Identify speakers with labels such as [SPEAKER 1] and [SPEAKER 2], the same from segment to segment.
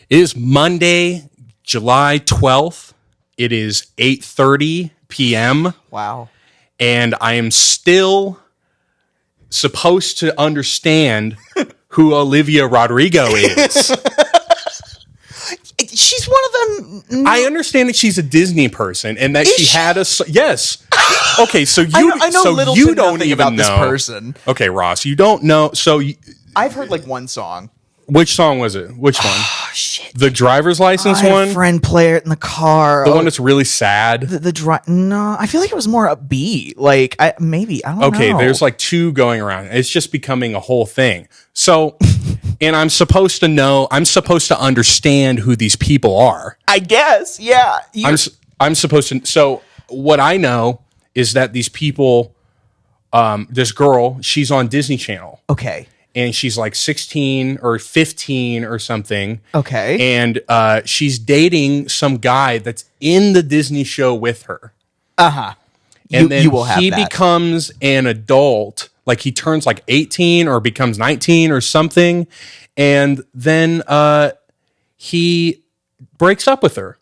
[SPEAKER 1] It is Monday, July 12th. It is 8:30 p.m.
[SPEAKER 2] Wow.
[SPEAKER 1] And I am still supposed to understand who Olivia Rodrigo is.
[SPEAKER 2] She's one of them.
[SPEAKER 1] I understand that she's a Disney person and that she had a... Yes. Okay, so you,
[SPEAKER 2] I know
[SPEAKER 1] so
[SPEAKER 2] little
[SPEAKER 1] you
[SPEAKER 2] to
[SPEAKER 1] don't
[SPEAKER 2] nothing
[SPEAKER 1] even
[SPEAKER 2] about
[SPEAKER 1] know.
[SPEAKER 2] this person.
[SPEAKER 1] Okay, Ross, you don't know. So
[SPEAKER 2] I've heard like one song.
[SPEAKER 1] which song was it? Which one?
[SPEAKER 2] Oh, shit.
[SPEAKER 1] The driver's license
[SPEAKER 2] I had
[SPEAKER 1] one?
[SPEAKER 2] a friend play it in the car.
[SPEAKER 1] The one that's really sad?
[SPEAKER 2] No, I feel like it was more upbeat. Like, I don't know.
[SPEAKER 1] Okay, there's like two going around. It's just becoming a whole thing. So, and I'm supposed to understand who these people are.
[SPEAKER 2] I guess, yeah.
[SPEAKER 1] I'm supposed to. So, what I know is that these people, this girl, she's on Disney Channel.
[SPEAKER 2] Okay.
[SPEAKER 1] And she's like 16 or 15 or something.
[SPEAKER 2] Okay.
[SPEAKER 1] And she's dating some guy that's in the Disney show with her.
[SPEAKER 2] Uh-huh.
[SPEAKER 1] And then
[SPEAKER 2] you will have
[SPEAKER 1] he
[SPEAKER 2] that.
[SPEAKER 1] becomes an adult, like he turns like 18 or becomes 19 or something. And then he breaks up with her.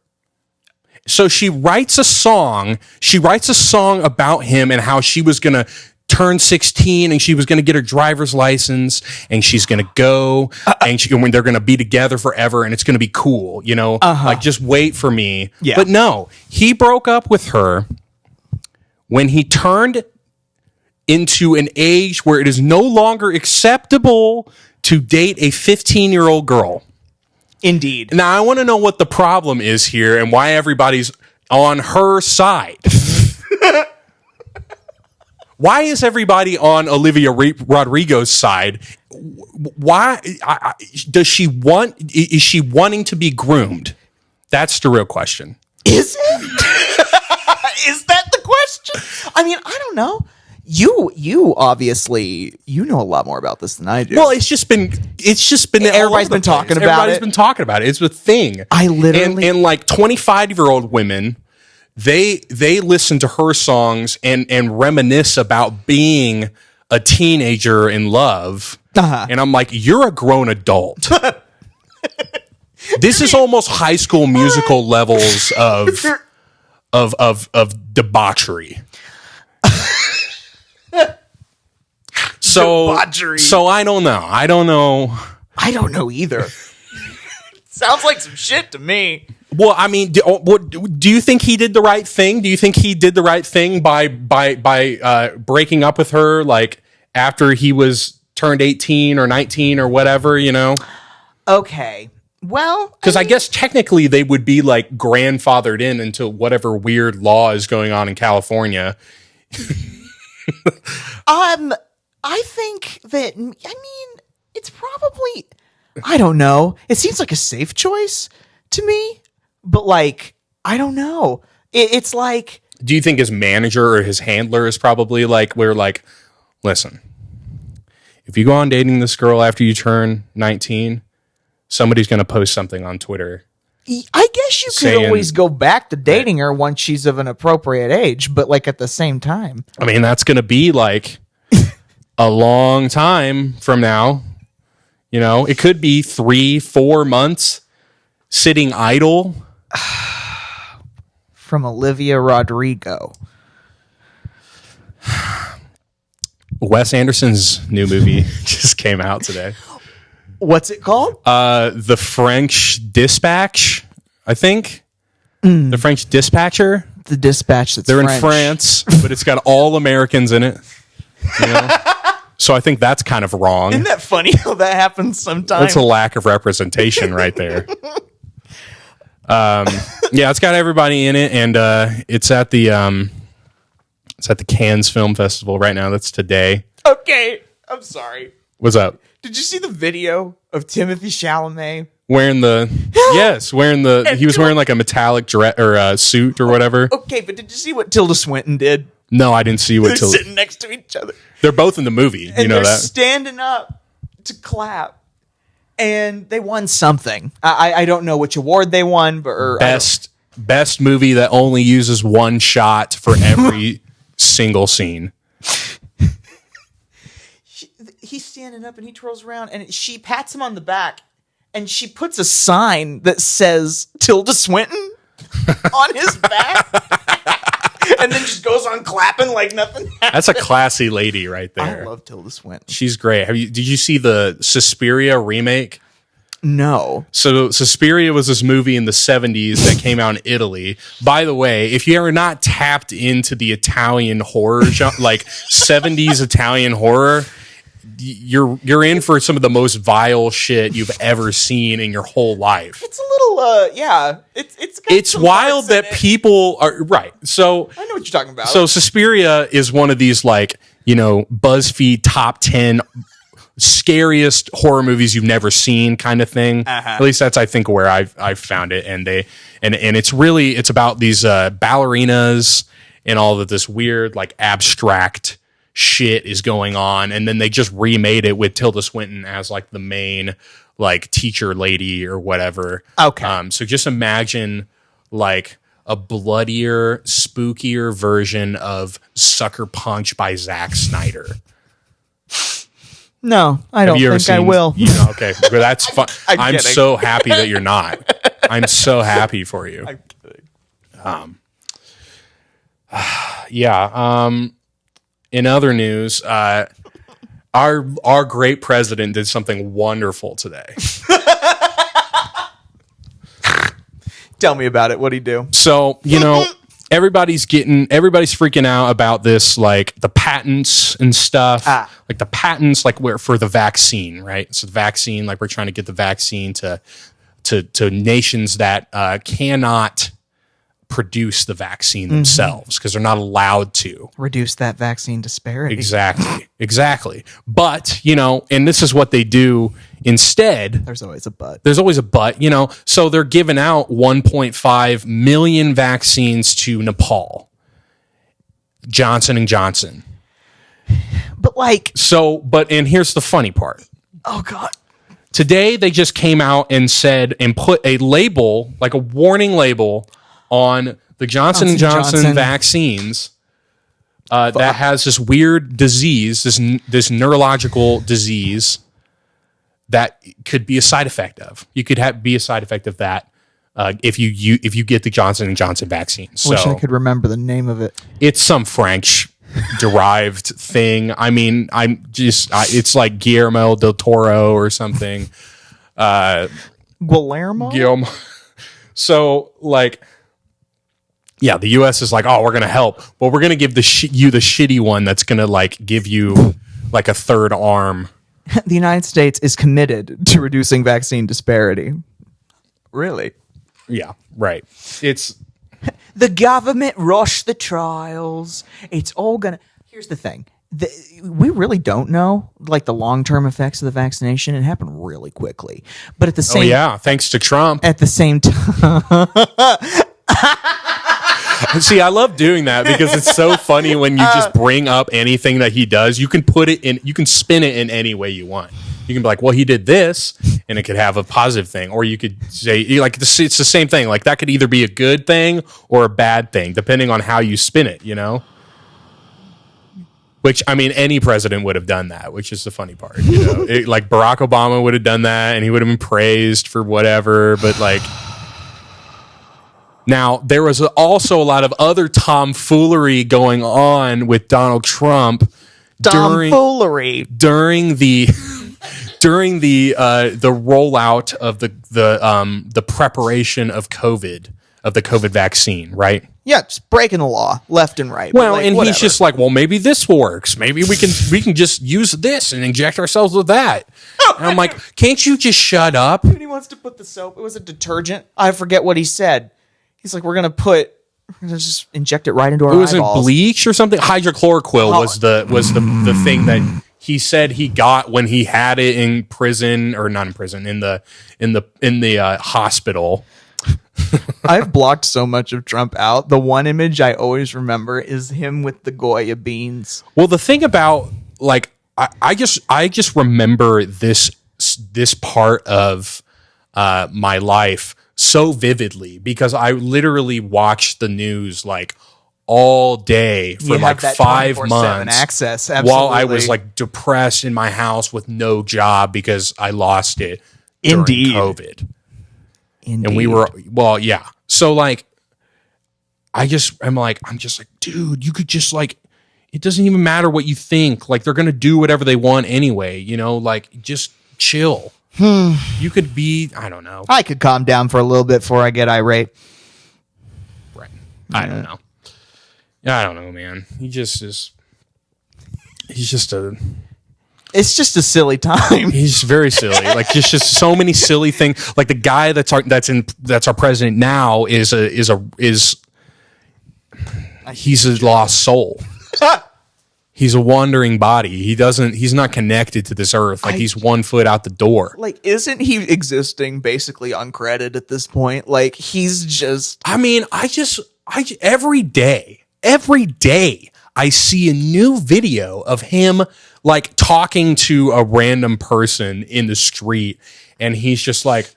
[SPEAKER 1] So she writes a song. She writes a song about him and how she was going to turn 16 and she was going to get her driver's license and she's going to go and when they're going to be together forever and it's going to be cool, you know, like just wait for me.
[SPEAKER 2] Yeah.
[SPEAKER 1] But no, he broke up with her when he turned into an age where it is no longer acceptable to date a 15-year-old girl.
[SPEAKER 2] Indeed.
[SPEAKER 1] Now, I want to know what the problem is here and why everybody's on her side. Why is everybody on Olivia Rodrigo's side? Why is she wanting to be groomed? That's the real question.
[SPEAKER 2] Is it? Is that the question? I mean, I don't know. You obviously know a lot more about this than I do.
[SPEAKER 1] Well, it's just been
[SPEAKER 2] Everybody's been talking about
[SPEAKER 1] Everybody's
[SPEAKER 2] it.
[SPEAKER 1] been talking about it. It's a thing.
[SPEAKER 2] I literally
[SPEAKER 1] and like 25-year-old women, they listen to her songs and reminisce about being a teenager in love.
[SPEAKER 2] Uh-huh.
[SPEAKER 1] And I'm like, you're a grown adult. This is almost High School Musical levels of debauchery.
[SPEAKER 2] Debauchery.
[SPEAKER 1] So I don't know. I don't know
[SPEAKER 2] either. Sounds like some shit to me.
[SPEAKER 1] Well, I mean, do you think he did the right thing? Do you think he did the right thing by breaking up with her, like after he was turned 18 or 19 or whatever, you know?
[SPEAKER 2] Okay. Well,
[SPEAKER 1] because I guess technically they would be like grandfathered in into whatever weird law is going on in California.
[SPEAKER 2] I think that, it's probably, I don't know. It seems like a safe choice to me. But like, I don't know. It's like...
[SPEAKER 1] Do you think his manager or his handler is probably like, we're like, listen, if you go on dating this girl after you turn 19, somebody's going to post something on Twitter.
[SPEAKER 2] I guess you could always go back to dating her once she's of an appropriate age, but like at the same time.
[SPEAKER 1] I mean, that's going to be like a long time from now. You know, it could be 3-4 months sitting idle.
[SPEAKER 2] From Olivia Rodrigo.
[SPEAKER 1] Wes Anderson's new movie just came out today.
[SPEAKER 2] What's it called?
[SPEAKER 1] The French Dispatch, I think. The French Dispatcher.
[SPEAKER 2] The Dispatch that's
[SPEAKER 1] They're
[SPEAKER 2] French.
[SPEAKER 1] in France, but it's got all Americans in it. You know? So I think that's kind of wrong.
[SPEAKER 2] Isn't that funny how that happens sometimes?
[SPEAKER 1] That's a lack of representation right there. Yeah, it's got everybody in it, and it's at the Cannes Film Festival right now. That's today.
[SPEAKER 2] Okay, I'm sorry.
[SPEAKER 1] What's up?
[SPEAKER 2] Did you see the video of Timothée Chalamet
[SPEAKER 1] Wearing the he was wearing like a metallic suit or whatever.
[SPEAKER 2] Okay, but did you see what Tilda Swinton did?
[SPEAKER 1] No, I didn't see what
[SPEAKER 2] They're
[SPEAKER 1] Tilda.
[SPEAKER 2] sitting next to each other.
[SPEAKER 1] They're both in the movie.
[SPEAKER 2] And
[SPEAKER 1] you know
[SPEAKER 2] they're
[SPEAKER 1] that.
[SPEAKER 2] standing up to clap. And they won something. I don't know which award they won, but
[SPEAKER 1] best movie that only uses one shot for every single scene.
[SPEAKER 2] He's standing up and he twirls around and she pats him on the back and she puts a sign that says Tilda Swinton on his back. And then just goes on clapping like nothing happened.
[SPEAKER 1] That's a classy lady right there.
[SPEAKER 2] I love Tilda Swinton.
[SPEAKER 1] She's great. Did you see the Suspiria remake?
[SPEAKER 2] No.
[SPEAKER 1] So Suspiria was this movie in the 70s that came out in Italy. By the way, if you are not tapped into the Italian horror genre, like 70s Italian horror, you're in for some of the most vile shit you've ever seen in your whole life.
[SPEAKER 2] It's a little yeah.
[SPEAKER 1] It's wild that people are right. So
[SPEAKER 2] I know what you're talking about.
[SPEAKER 1] So Suspiria is one of these like, BuzzFeed top 10 scariest horror movies you've never seen kind of thing. At least that's I think where I've found it, and it's about these ballerinas and all of this weird like abstract shit is going on, and then they just remade it with Tilda Swinton as like the main like teacher lady or whatever.
[SPEAKER 2] Okay.
[SPEAKER 1] So just imagine like a bloodier, spookier version of Sucker Punch by Zack Snyder.
[SPEAKER 2] No, I don't think I will.
[SPEAKER 1] Okay, but that's fun. I'm so happy that you're not. I'm so happy for you.
[SPEAKER 2] I'm kidding.
[SPEAKER 1] In other news, our great president did something wonderful today.
[SPEAKER 2] Tell me about it. What'd he do?
[SPEAKER 1] So, everybody's freaking out about this, like the patents and stuff, like the patents, like for the vaccine, right? So the vaccine, like we're trying to get the vaccine to nations that cannot produce the vaccine themselves because they're not allowed to
[SPEAKER 2] reduce that vaccine disparity.
[SPEAKER 1] Exactly. But, and this is what they do instead.
[SPEAKER 2] There's always a but.
[SPEAKER 1] So they're giving out 1.5 million vaccines to Nepal. Johnson & Johnson.
[SPEAKER 2] But
[SPEAKER 1] and here's the funny part.
[SPEAKER 2] Oh God.
[SPEAKER 1] Today they just came out and said and put a label, like a warning label on the Johnson & Johnson vaccines that has this weird disease, this neurological disease that could be a side effect of. You could be a side effect of that if you get the Johnson & Johnson vaccine.
[SPEAKER 2] Wish I could remember the name of it.
[SPEAKER 1] It's some French derived thing. I mean, it's like Guillermo del Toro or something.
[SPEAKER 2] Guillermo.
[SPEAKER 1] So yeah, the U.S. is like, oh, we're going to help. Well, we're going to give you the shitty one that's going to like give you like a third arm.
[SPEAKER 2] The United States is committed to reducing vaccine disparity. Really?
[SPEAKER 1] Yeah, right. It's
[SPEAKER 2] the government rushed the trials. It's all going to... Here's the thing. We really don't know like the long-term effects of the vaccination. It happened really quickly. But at the same...
[SPEAKER 1] Oh, yeah, thanks to Trump.
[SPEAKER 2] At the same time...
[SPEAKER 1] See, I love doing that because it's so funny when you just bring up anything that he does. You can you can spin it in any way you want. You can be like, well, he did this, and it could have a positive thing. Or you could say, like, it's the same thing. Like, that could either be a good thing or a bad thing, depending on how you spin it, Which, I mean, any president would have done that, which is the funny part, like, Barack Obama would have done that, and he would have been praised for whatever, but, like... Now, there was also a lot of other tomfoolery going on with Donald Trump during the rollout of the preparation of the COVID vaccine, right?
[SPEAKER 2] Yeah, just breaking the law left and right.
[SPEAKER 1] Well, and whatever. He's just like, well, maybe this works. Maybe we can just use this and inject ourselves with that. And I'm like, can't you just shut up?
[SPEAKER 2] Dude, he wants to put the soap. It was a detergent. I forget what he said. He's like, we're gonna just inject it right into our eyeballs.
[SPEAKER 1] It was bleach or something. Hydrochloroquine was the thing that he said he got when he had it in prison, or not in prison, in the hospital.
[SPEAKER 2] I've blocked so much of Trump out. The one image I always remember is him with the Goya beans.
[SPEAKER 1] Well, the thing about like I just remember this part of my life so vividly because I literally watched the news like all day for like 5 months
[SPEAKER 2] access
[SPEAKER 1] while I was like depressed in my house with no job because I lost it
[SPEAKER 2] Indeed.
[SPEAKER 1] during COVID.
[SPEAKER 2] Indeed.
[SPEAKER 1] And we were, well, yeah. So like, I'm just like, dude, you could just like, it doesn't even matter what you think. Like, they're going to do whatever they want anyway, you know, like, just chill. You could be, I don't know.
[SPEAKER 2] I could calm down for a little bit before I get irate.
[SPEAKER 1] Right. I don't know. I don't know, man. He's just
[SPEAKER 2] It's just a silly time.
[SPEAKER 1] he's very silly. Like, just so many silly things. Like, the guy that's our president now he's a lost soul. He's a wandering body. He's not connected to this earth. Like, he's 1 foot out the door.
[SPEAKER 2] Like, isn't he existing basically uncredited at this point? Like, he's just...
[SPEAKER 1] I mean, every day, I see a new video of him, like, talking to a random person in the street. And he's just like,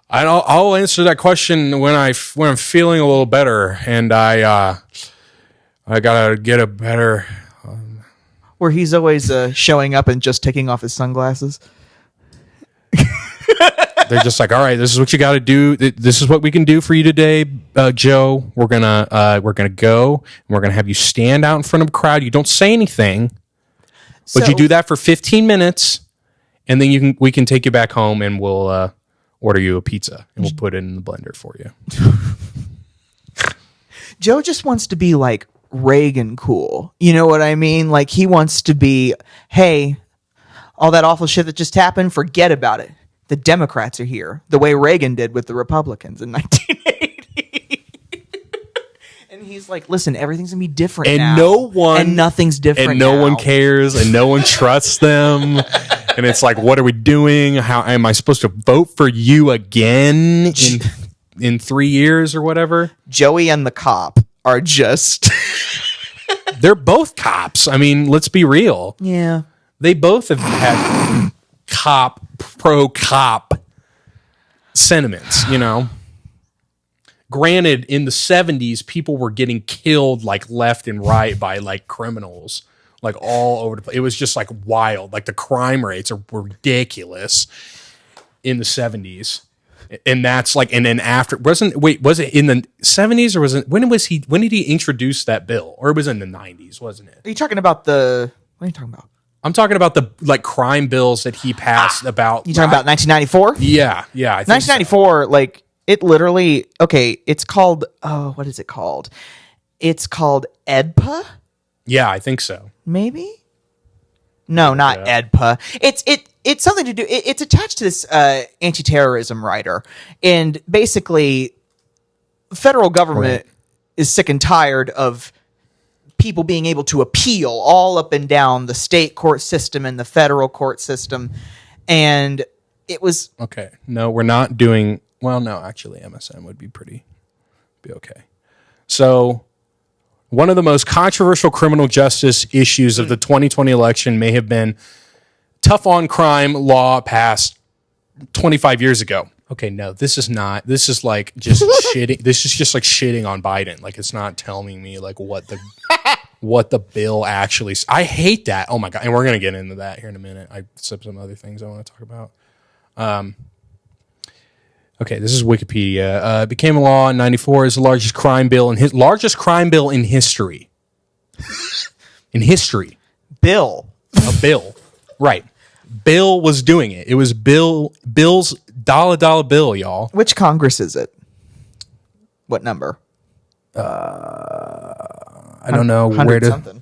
[SPEAKER 1] I'll answer that question when I'm feeling a little better. And I gotta get a better...
[SPEAKER 2] Where he's always showing up and just taking off his sunglasses.
[SPEAKER 1] They're just like, all right, this is what you got to do. This is what we can do for you today, Joe. We're gonna go, and we're gonna have you stand out in front of a crowd. You don't say anything, but you do that for 15 minutes, and then we can take you back home, and we'll order you a pizza, and we'll put it in the blender for you.
[SPEAKER 2] Joe just wants to be like Reagan cool. You know what I mean? Like, he wants to be, hey, all that awful shit that just happened, forget about it. The Democrats are here, the way Reagan did with the Republicans in 1980. And he's like, listen, everything's going to be different
[SPEAKER 1] and
[SPEAKER 2] now.
[SPEAKER 1] And
[SPEAKER 2] nothing's different
[SPEAKER 1] and no
[SPEAKER 2] now.
[SPEAKER 1] one cares, and no one trusts them. And it's like, what are we doing? How am I supposed to vote for you again in 3 years or whatever?
[SPEAKER 2] Joey and the cop are just...
[SPEAKER 1] They're both cops. I mean, let's be real.
[SPEAKER 2] Yeah.
[SPEAKER 1] They both have had pro-cop sentiments, you know? Granted, in the 70s, people were getting killed like left and right by like criminals, like all over the place. It was just like wild. Like, the crime rates were ridiculous in the 70s. And that's like, and then after, was it in the 70s, or when did he introduce that bill? Or it was in the 90s, wasn't it?
[SPEAKER 2] Are you talking about what are you talking about?
[SPEAKER 1] I'm talking about the like crime bills that he passed about.
[SPEAKER 2] You talking about 1994?
[SPEAKER 1] Yeah. I think
[SPEAKER 2] 1994, so. Like, it literally, okay, it's called, what is it called? It's called EDPA?
[SPEAKER 1] Yeah, I think so.
[SPEAKER 2] Maybe? No, not EDPA. It's something to do. It's attached to this anti-terrorism rider, and basically, federal government is sick and tired of people being able to appeal all up and down the state court system and the federal court system, and it was
[SPEAKER 1] okay. No, we're not doing well. No, actually, MSM would be okay. So, one of the most controversial criminal justice issues of the 2020 election may have been tough on crime law passed 25 years ago. Okay, no, this is not. This is like just shitting. This is just like shitting on Biden. Like, it's not telling me like what the bill actually. I hate that. Oh my God. And we're going to get into that here in a minute. I said some other things I want to talk about. Okay, this is Wikipedia. It became a law in 94 as the largest crime bill in history. In history.
[SPEAKER 2] Bill.
[SPEAKER 1] A bill. Right. Bill was doing it. It was Bill's dollar bill, y'all.
[SPEAKER 2] Which Congress is it? What number?
[SPEAKER 1] I don't know where to.
[SPEAKER 2] Something.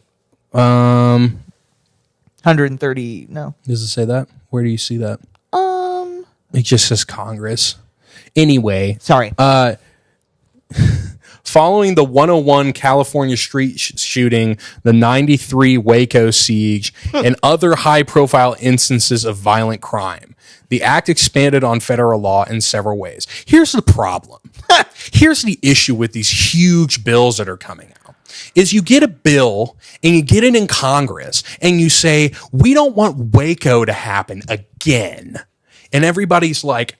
[SPEAKER 2] 130. No.
[SPEAKER 1] Does it say that? Where do you see that? It just says Congress. Anyway.
[SPEAKER 2] Sorry.
[SPEAKER 1] Following the 101 California street shooting, the 93 Waco siege, and other high-profile instances of violent crime, the act expanded on federal law in several ways. Here's the problem. Here's the issue with these huge bills that are coming out. Is you get a bill and you get it in Congress and you say, we don't want Waco to happen again. And everybody's like,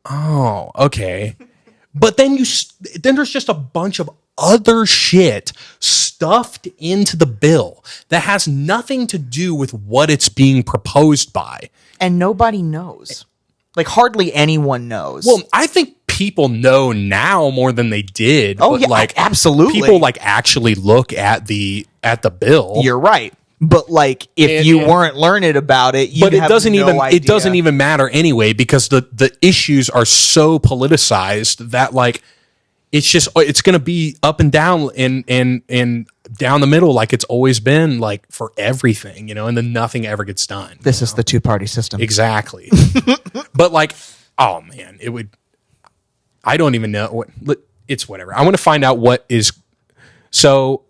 [SPEAKER 1] oh, okay. But then there's just a bunch of other shit stuffed into the bill that has nothing to do with what it's being proposed by.
[SPEAKER 2] And nobody knows. Like hardly anyone knows.
[SPEAKER 1] Well, I think people know now more than they did.
[SPEAKER 2] Oh
[SPEAKER 1] but
[SPEAKER 2] yeah,
[SPEAKER 1] like
[SPEAKER 2] absolutely.
[SPEAKER 1] people like actually look at the bill.
[SPEAKER 2] You're right. But like, if you weren't learning about it, you
[SPEAKER 1] but it
[SPEAKER 2] have
[SPEAKER 1] doesn't
[SPEAKER 2] no
[SPEAKER 1] even
[SPEAKER 2] idea.
[SPEAKER 1] it doesn't even matter anyway, because the issues are so politicized that like it's going to be up and down and down the middle, like it's always been, like for everything, and then nothing ever gets done.
[SPEAKER 2] This is the two-party system.
[SPEAKER 1] Exactly. But like, oh man, I don't even know it's whatever. I want to find out what is. So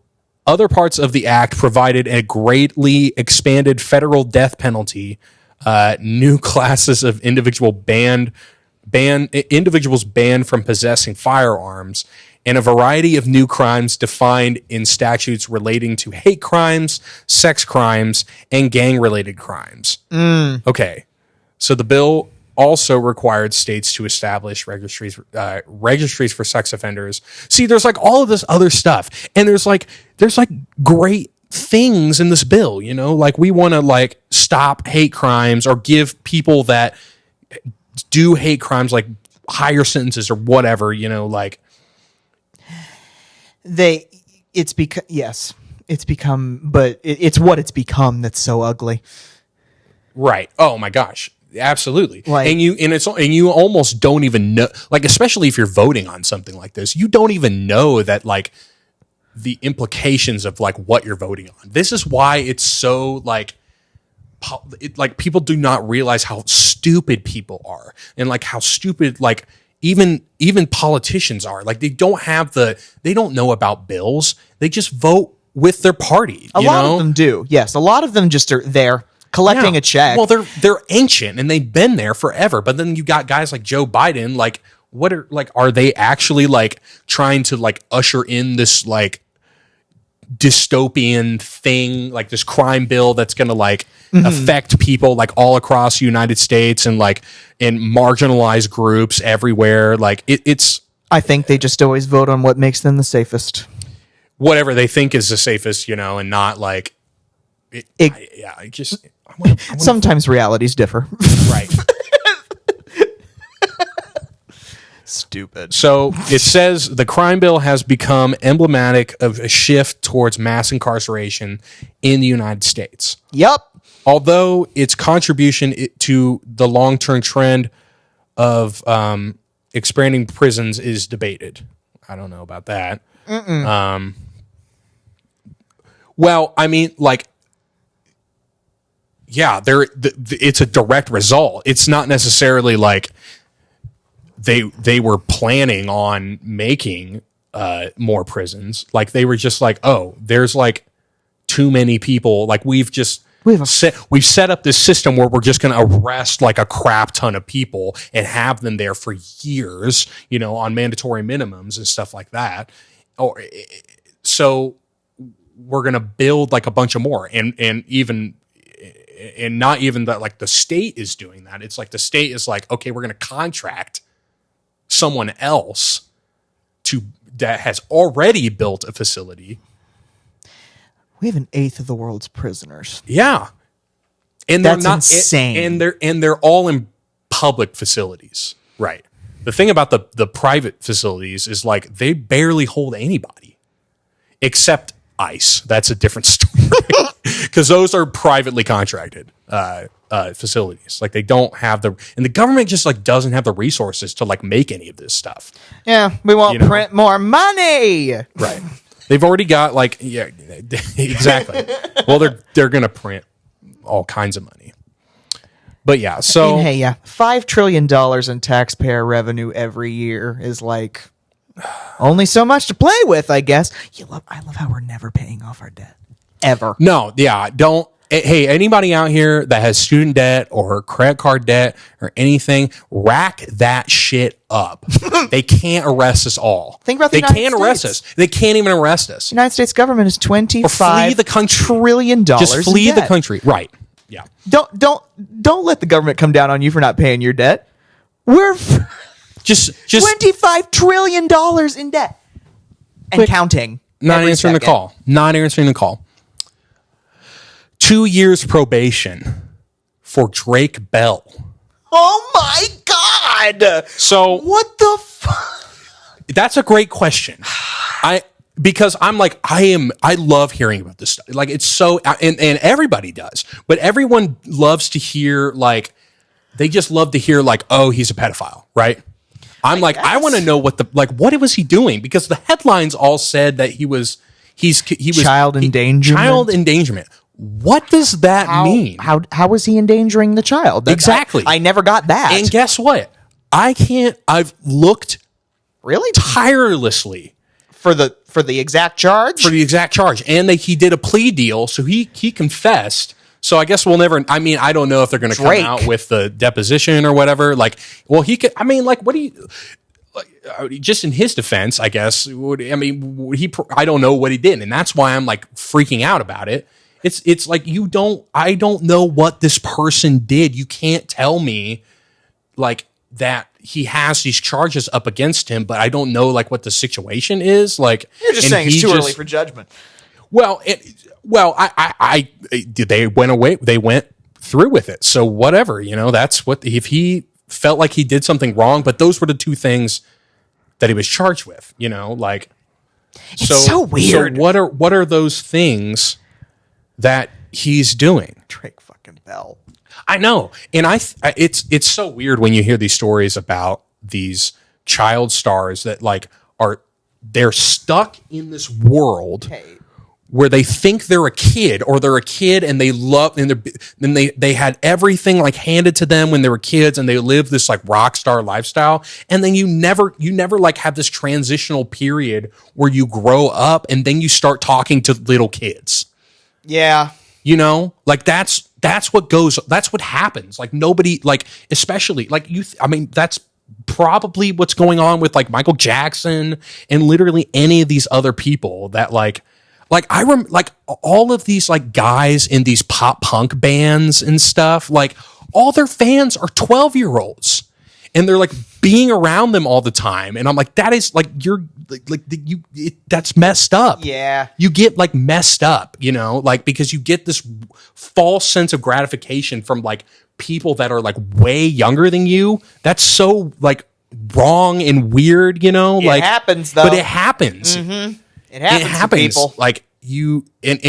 [SPEAKER 1] other parts of the act provided a greatly expanded federal death penalty, new classes of individuals banned from possessing firearms, and a variety of new crimes defined in statutes relating to hate crimes, sex crimes, and gang-related crimes. Okay, so the bill also required states to establish registries for sex offenders. See, there's like all of this other stuff, and there's like great things in this bill. Like we want to like stop hate crimes or give people that do hate crimes like higher sentences or whatever. Like
[SPEAKER 2] it's what it's become that's so ugly.
[SPEAKER 1] Right. Oh my gosh. Absolutely.
[SPEAKER 2] Like,
[SPEAKER 1] and you almost don't even know, like, especially if you're voting on something like this, you don't even know that like the implications of like what you're voting on. This is why it's so like people do not realize how stupid people are, and like how stupid like even politicians are. Like they don't know about bills. They just vote with their party.
[SPEAKER 2] A lot of them do. Yes, a lot of them just are there collecting a check.
[SPEAKER 1] Well, they're ancient and they've been there forever. But then you got guys like Joe Biden. Like, are they actually like trying to like usher in this like dystopian thing, like this crime bill that's going to like affect people like all across the United States and like in marginalized groups everywhere? Like it's.
[SPEAKER 2] I think they just always vote on what makes them the safest.
[SPEAKER 1] Whatever they think is the safest, and not like.
[SPEAKER 2] Sometimes realities differ.
[SPEAKER 1] Right.
[SPEAKER 2] Stupid.
[SPEAKER 1] So it says the crime bill has become emblematic of a shift towards mass incarceration in the United States.
[SPEAKER 2] Yep.
[SPEAKER 1] Although its contribution to the long-term trend of expanding prisons is debated. I don't know about that. Well, I mean, like, yeah, it's a direct result. It's not necessarily like they were planning on making more prisons. Like they were just like, oh, there's like too many people. Like we've set up this system where we're just going to arrest like a crap ton of people and have them there for years, on mandatory minimums and stuff like that. So we're going to build like a bunch of more, and not even that like the state is doing that. It's like the state is like, okay, we're going to contract someone else that has already built a facility.
[SPEAKER 2] We have 1/8 of the world's prisoners.
[SPEAKER 1] Yeah. And
[SPEAKER 2] that's not insane.
[SPEAKER 1] And they're all in public facilities. Right. The thing about the private facilities is like they barely hold anybody except ICE. That's a different story because those are privately contracted facilities. Like they don't have and the government just like doesn't have the resources to like make any of this stuff.
[SPEAKER 2] Yeah, we won't print more money.
[SPEAKER 1] Right. They've already got like, yeah, exactly. Well, they're going to print all kinds of money. But yeah, so.
[SPEAKER 2] I mean, hey, yeah, $5 trillion in taxpayer revenue every year is like only so much to play with, I guess. I love how we're never paying off our debt. Ever.
[SPEAKER 1] No, yeah, don't. Hey, anybody out here that has student debt or credit card debt or anything, rack that shit up. They can't arrest us all.
[SPEAKER 2] Think about the United States.
[SPEAKER 1] They can't arrest us. They can't even arrest us.
[SPEAKER 2] The United States government is $25 trillion.
[SPEAKER 1] Just flee the country. Right. Yeah.
[SPEAKER 2] Don't let the government come down on you for not paying your debt. We're
[SPEAKER 1] just
[SPEAKER 2] $25 trillion in debt and counting.
[SPEAKER 1] Not answering the call. Not answering the call. 2 years probation for Drake Bell.
[SPEAKER 2] Oh my God!
[SPEAKER 1] So
[SPEAKER 2] What the fuck?
[SPEAKER 1] that's a great question. Because I'm like, I love hearing about this stuff. Like, it's so, and everybody does, but everyone loves to hear, like, they just love to hear, like, oh, he's a pedophile, right? I want to know what was he doing? Because the headlines all said that he was
[SPEAKER 2] Child endangerment.
[SPEAKER 1] Child endangerment. What does that mean?
[SPEAKER 2] How was he endangering the child?
[SPEAKER 1] Exactly.
[SPEAKER 2] I never got that.
[SPEAKER 1] And guess what? I've looked
[SPEAKER 2] really
[SPEAKER 1] tirelessly
[SPEAKER 2] for the exact charge.
[SPEAKER 1] And he did a plea deal, so he confessed. So I guess we'll never. I mean, I don't know if they're going to come out with the deposition or whatever. Like, well, he could. I mean, like, what do you? Like, just in his defense, I guess. I don't know what he did, and that's why I'm like freaking out about it. It's like I don't know what this person did. You can't tell me like that he has these charges up against him, but I don't know like what the situation is. Like,
[SPEAKER 2] you're just saying it's too early for judgment.
[SPEAKER 1] Well, they went away. They went through with it. So whatever, that's what, if he felt like he did something wrong, but those were the two things that he was charged with, like,
[SPEAKER 2] it's so weird.
[SPEAKER 1] So what are those things that he's doing?
[SPEAKER 2] Drake fucking Bell.
[SPEAKER 1] I know. And it's so weird when you hear these stories about these child stars that like they're stuck in this world where they think they're a kid and they love, and then they had everything like handed to them when they were kids and they live this like rock star lifestyle. And then you never like have this transitional period where you grow up and then you start talking to little kids.
[SPEAKER 2] Yeah.
[SPEAKER 1] Like that's what happens. Like nobody, like, especially like that's probably what's going on with like Michael Jackson and literally any of these other people that like I remember like all of these like guys in these pop punk bands and stuff, like all their fans are 12-year-olds and they're like being around them all the time. And I'm like, that is like, that's messed up.
[SPEAKER 2] Yeah.
[SPEAKER 1] You get like messed up, like, because you get this false sense of gratification from like people that are like way younger than you. That's so like wrong and weird, like
[SPEAKER 2] it happens though.
[SPEAKER 1] But it happens.
[SPEAKER 2] Mm-hmm. It happens to people.
[SPEAKER 1] Like you and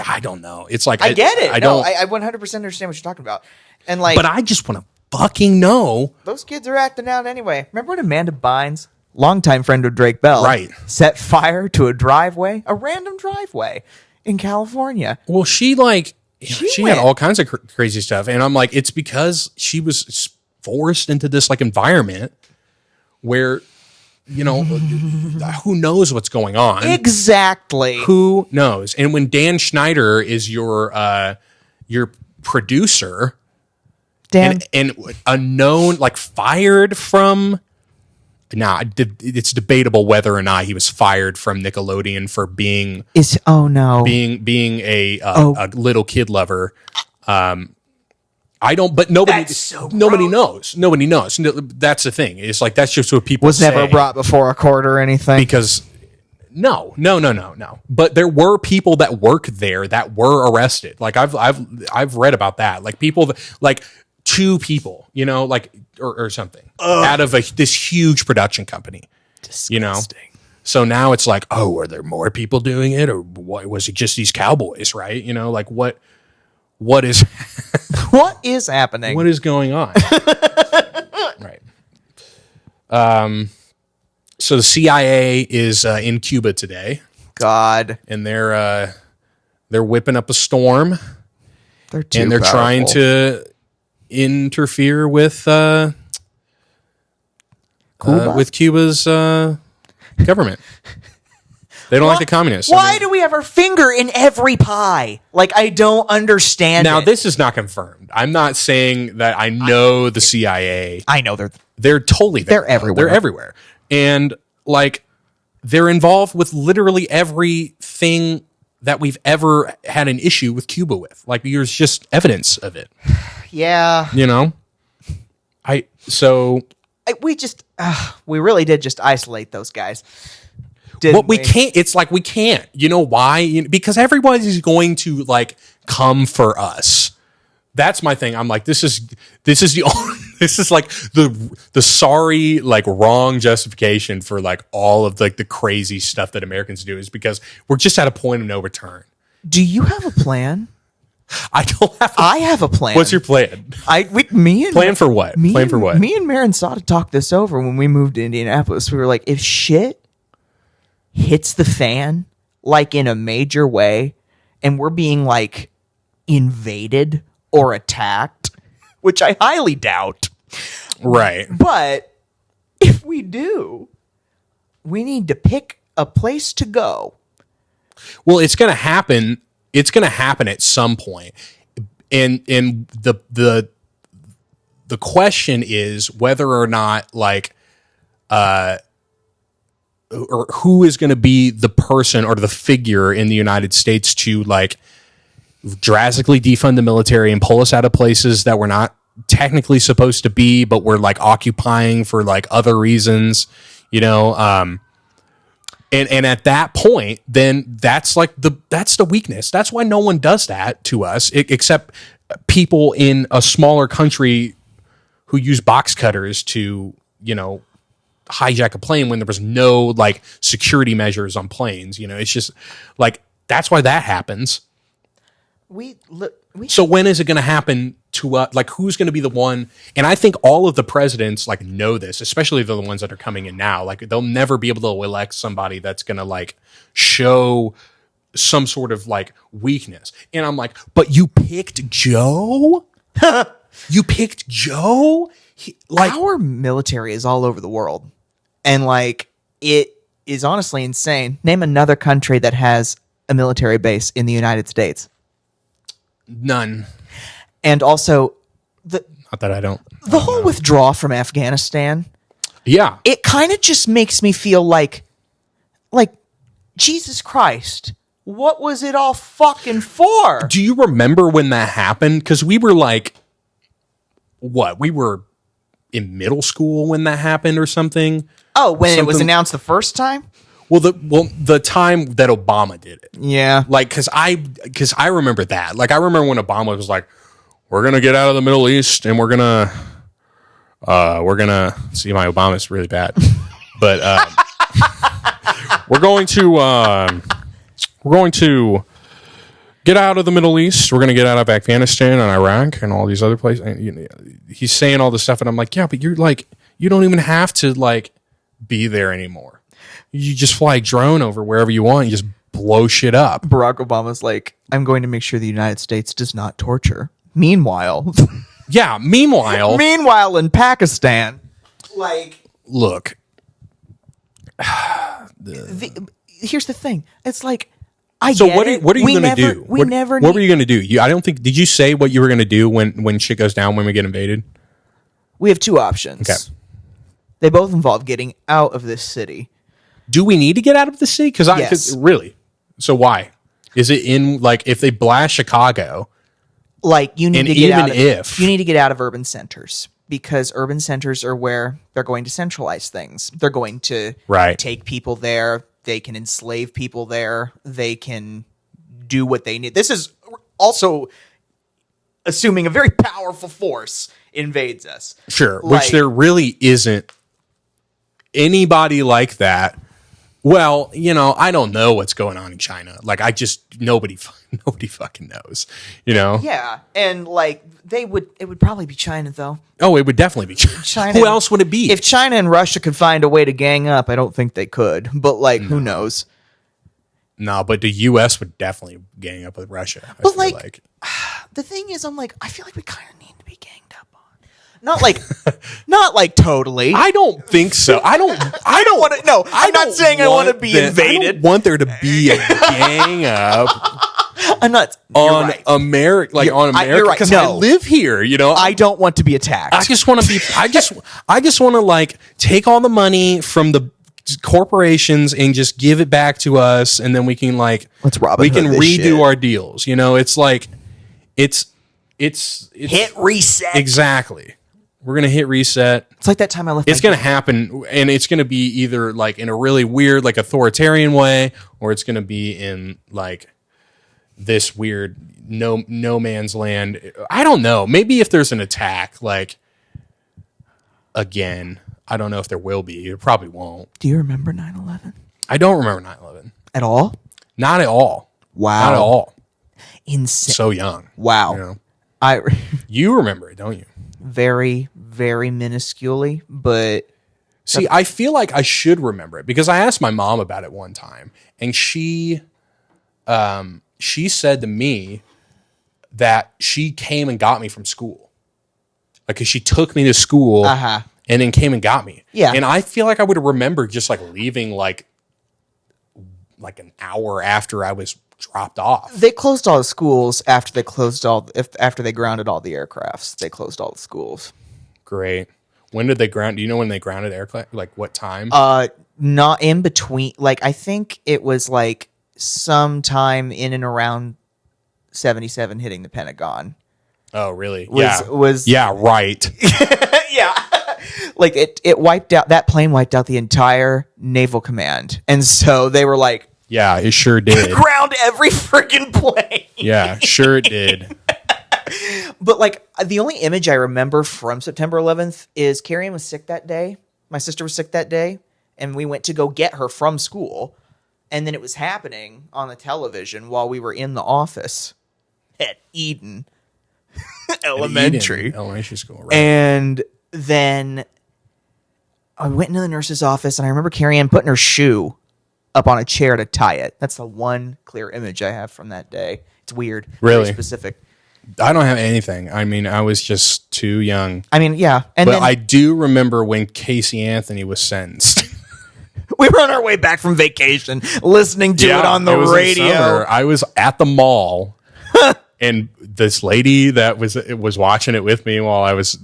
[SPEAKER 1] I don't know. It's like
[SPEAKER 2] I get it.
[SPEAKER 1] I don't.
[SPEAKER 2] I 100% understand what you're talking about. And like,
[SPEAKER 1] but I just want to fucking know.
[SPEAKER 2] Those kids are acting out anyway. Remember when Amanda Bynes, longtime friend of Drake Bell,
[SPEAKER 1] right,
[SPEAKER 2] set fire to a random driveway in California?
[SPEAKER 1] Well, she had all kinds of crazy stuff, and I'm like, it's because she was forced into this like environment where, who knows what's going on?
[SPEAKER 2] Exactly.
[SPEAKER 1] Who knows? And when Dan Schneider is your producer, Dan, and a known like fired from. Now it's debatable whether or not he was fired from Nickelodeon for being being a little kid lover. I don't, but nobody knows. Nobody knows. That's the thing. It's like that's just what people say.
[SPEAKER 2] Never brought before a court or anything.
[SPEAKER 1] Because no. But there were people that work there that were arrested. Like I've read about that. Like people like 2 people, like or something out of this huge production company. Disgusting. So now it's like, oh, are there more people doing it, or what, was it just these cowboys? Right? Like what is
[SPEAKER 2] what is happening?
[SPEAKER 1] What is going on? Right. So the CIA is in Cuba today.
[SPEAKER 2] God.
[SPEAKER 1] And they're whipping up a storm.
[SPEAKER 2] They're too
[SPEAKER 1] and they're
[SPEAKER 2] powerful.
[SPEAKER 1] Trying to interfere with Cuba's government. They don't like the communists.
[SPEAKER 2] Why do we have our finger in every pie? Like, I don't understand.
[SPEAKER 1] Now, this is not confirmed. I'm not saying that I know the CIA.
[SPEAKER 2] I know
[SPEAKER 1] they're totally there.
[SPEAKER 2] They're everywhere.
[SPEAKER 1] They're everywhere. And like they're involved with literally everything that we've ever had an issue with Cuba with. Like there's just evidence of it.
[SPEAKER 2] Yeah. We really did just isolate those guys.
[SPEAKER 1] We can't. It's like we can't. You know why? Because everybody's going to like come for us. That's my thing. I'm like, this is the This is like the sorry, like wrong justification for like all of like the crazy stuff that Americans do is because we're just at a point of no return.
[SPEAKER 2] Do you have a plan?
[SPEAKER 1] I don't have.
[SPEAKER 2] I have a plan.
[SPEAKER 1] What's your plan?
[SPEAKER 2] Plan
[SPEAKER 1] for what? Plan for what?
[SPEAKER 2] Me and Marin Sada talked this over when we moved to Indianapolis. We were like, if shit hits the fan, like in a major way, and we're being like invaded or attacked, which I highly doubt.
[SPEAKER 1] Right.
[SPEAKER 2] But if we do, we need to pick a place to go.
[SPEAKER 1] Well, it's going to happen. It's going to happen at some point. And the question is whether or not like or who is going to be the person or the figure in the United States to like drastically defund the military and pull us out of places that we're not technically supposed to be, but we're like occupying for like other reasons, you know. And at that point, then that's like that's the weakness. That's why no one does that to us, except people in a smaller country who use box cutters to, you know, hijack a plane when there was no like security measures on planes. You know, it's just like that's why that happens. So when is it going to happen to us? Like, who's going to be the one? And I think all of the presidents like know this, especially the ones that are coming in now. Like, they'll never be able to elect somebody that's going to like show some sort of like weakness. And I'm like, but you picked Joe? You picked Joe?
[SPEAKER 2] Our military is all over the world. And like, it is honestly insane. Name another country that has a military base in the United States.
[SPEAKER 1] None.
[SPEAKER 2] And also,
[SPEAKER 1] not that I don't.
[SPEAKER 2] The whole withdrawal from Afghanistan.
[SPEAKER 1] Yeah.
[SPEAKER 2] It kind of just makes me feel like Jesus Christ, what was it all fucking for?
[SPEAKER 1] Do you remember when that happened? Because we were like, what? We were in middle school when that happened or something.
[SPEAKER 2] Oh, when it was announced the first time?
[SPEAKER 1] Well, the time that Obama did it.
[SPEAKER 2] Yeah.
[SPEAKER 1] Like, because I remember that. Like, I remember when Obama was like, we're going to get out of the Middle East and we're going to see, my Obama's really bad. But we're going to get out of the Middle East. We're going to get out of Afghanistan and Iraq and all these other places. And, you know, he's saying all this stuff. And I'm like, yeah, but you're like, you don't even have to like be there anymore. You just fly a drone over wherever you want. You just blow shit up.
[SPEAKER 2] Barack Obama's like, I'm going to make sure the United States does not torture. Meanwhile.
[SPEAKER 1] Yeah, meanwhile.
[SPEAKER 2] Meanwhile in Pakistan. Like.
[SPEAKER 1] Look.
[SPEAKER 2] Here's the thing. It's like,
[SPEAKER 1] what are you going to do? What were you going to do? Did you say what you were going to do when shit goes down, when we get invaded?
[SPEAKER 2] We have two options.
[SPEAKER 1] Okay.
[SPEAKER 2] They both involve getting out of this city.
[SPEAKER 1] Do we need to get out of the city?
[SPEAKER 2] Yes.
[SPEAKER 1] Really? So why? Is it in like if they blast Chicago?
[SPEAKER 2] Like you need to get out of urban centers, because urban centers are where they're going to centralize things. They're going to take people there. They can enslave people there. They can do what they need. This is also assuming a very powerful force invades us.
[SPEAKER 1] Sure, which there really isn't anybody like that. Well, you know, I don't know what's going on in China. Like, nobody fucking knows, you know?
[SPEAKER 2] Yeah. And like it would probably be China though.
[SPEAKER 1] Oh, it would definitely be China. Who else would it be?
[SPEAKER 2] If China and Russia could find a way to gang up, I don't think they could, but like, who knows?
[SPEAKER 1] No, but the U.S. would definitely gang up with Russia.
[SPEAKER 2] But like, the thing is, I'm like, I feel like we kind of need to be ganged up on. Not like totally.
[SPEAKER 1] I don't think so. I don't
[SPEAKER 2] want to. No, I'm not saying I want to be invaded.
[SPEAKER 1] I don't want there to be a gang up.
[SPEAKER 2] I'm not
[SPEAKER 1] on America, like on America, because I live here. You know,
[SPEAKER 2] I don't want to be attacked.
[SPEAKER 1] I just want to be. I just want to like take all the money from the corporations and just give it back to us, and then we can like we can redo our deals. You know, it's like it's
[SPEAKER 2] hit reset.
[SPEAKER 1] Exactly. We're going to hit reset.
[SPEAKER 2] It's like that time I left.
[SPEAKER 1] It's going to happen, and it's going to be either like in a really weird, like authoritarian way, or it's going to be in like this weird no man's land. I don't know. Maybe if there's an attack, like again. I don't know if there will be. It probably won't.
[SPEAKER 2] Do you remember 9/11
[SPEAKER 1] I don't remember 9/11.
[SPEAKER 2] at all?
[SPEAKER 1] Not at all.
[SPEAKER 2] Wow.
[SPEAKER 1] Not at all.
[SPEAKER 2] Insane.
[SPEAKER 1] So young.
[SPEAKER 2] Wow.
[SPEAKER 1] You know?
[SPEAKER 2] I
[SPEAKER 1] You remember it, don't you?
[SPEAKER 2] very, very minusculely, but
[SPEAKER 1] See, I feel like I should remember it because I asked my mom about it one time, and she said to me that she came and got me from school. Like, 'cause she took me to school and then came and got me.
[SPEAKER 2] Yeah.
[SPEAKER 1] And I feel like I would have remembered just like leaving like an hour after I was dropped off.
[SPEAKER 2] they closed all the schools after they grounded all the aircrafts. They closed all the schools.
[SPEAKER 1] Great. When did they ground? Do you know when they grounded aircraft? Like what time?
[SPEAKER 2] Not in between. Like, I think it was like sometime in and around 77 hitting the Pentagon.
[SPEAKER 1] Oh, really?
[SPEAKER 2] Yeah,
[SPEAKER 1] right.
[SPEAKER 2] yeah. Like it wiped out, that plane wiped out the entire naval command. And so they were like,
[SPEAKER 1] Yeah, it sure did.
[SPEAKER 2] ground every freaking plane.
[SPEAKER 1] Yeah, sure it did.
[SPEAKER 2] But like the only image I remember from September 11th is Carrie Ann was sick that day. My sister was sick that day, and we went to go get her from school. And then it was happening on the television while we were in the office at Eden Elementary.
[SPEAKER 1] Elementary school, right?
[SPEAKER 2] And then I went into the nurse's office, and I remember Carrie Ann putting her shoe up on a chair to tie it. That's the one clear image I have from that day. It's weird.
[SPEAKER 1] Really?
[SPEAKER 2] Very specific.
[SPEAKER 1] I don't have anything. I mean, I was just too young.
[SPEAKER 2] I mean, yeah. And
[SPEAKER 1] But
[SPEAKER 2] then
[SPEAKER 1] I do remember when Casey Anthony was sentenced.
[SPEAKER 2] we were on our way back from vacation listening to it on the
[SPEAKER 1] it was in
[SPEAKER 2] radio.
[SPEAKER 1] summer. I was at the mall, and this lady that was watching it with me while I was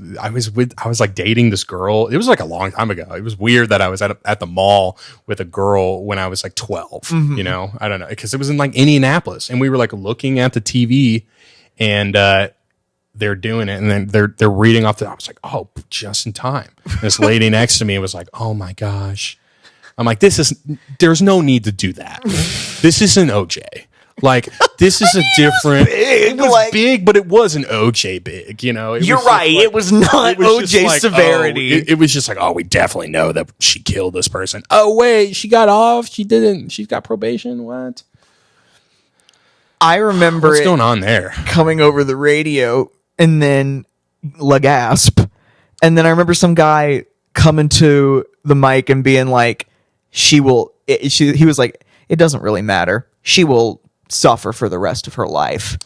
[SPEAKER 1] like dating this girl. It was like a long time ago. It was weird that I was at the mall with a girl when I was like 12.
[SPEAKER 2] Mm-hmm.
[SPEAKER 1] You know, I don't know, because it was in like Indianapolis, and we were like looking at the TV, and they're doing it, and then they're reading off I was like, oh, just in time. And this lady next to me was like, oh my gosh. I'm like, there's no need to do that. This isn't OJ. Like, this is a different. It was big, but it wasn't OJ big. You know,
[SPEAKER 2] You're right.
[SPEAKER 1] Like,
[SPEAKER 2] it was not OJ severity.
[SPEAKER 1] It was just like, oh, we definitely know that she killed this person. Oh wait, she got off. She didn't. She's got probation. What?
[SPEAKER 2] I remember
[SPEAKER 1] what's going on there.
[SPEAKER 2] Coming over the radio, and then La Gasp, and then I remember some guy coming to the mic and being like, he was like, it doesn't really matter. She will suffer for the rest of her life.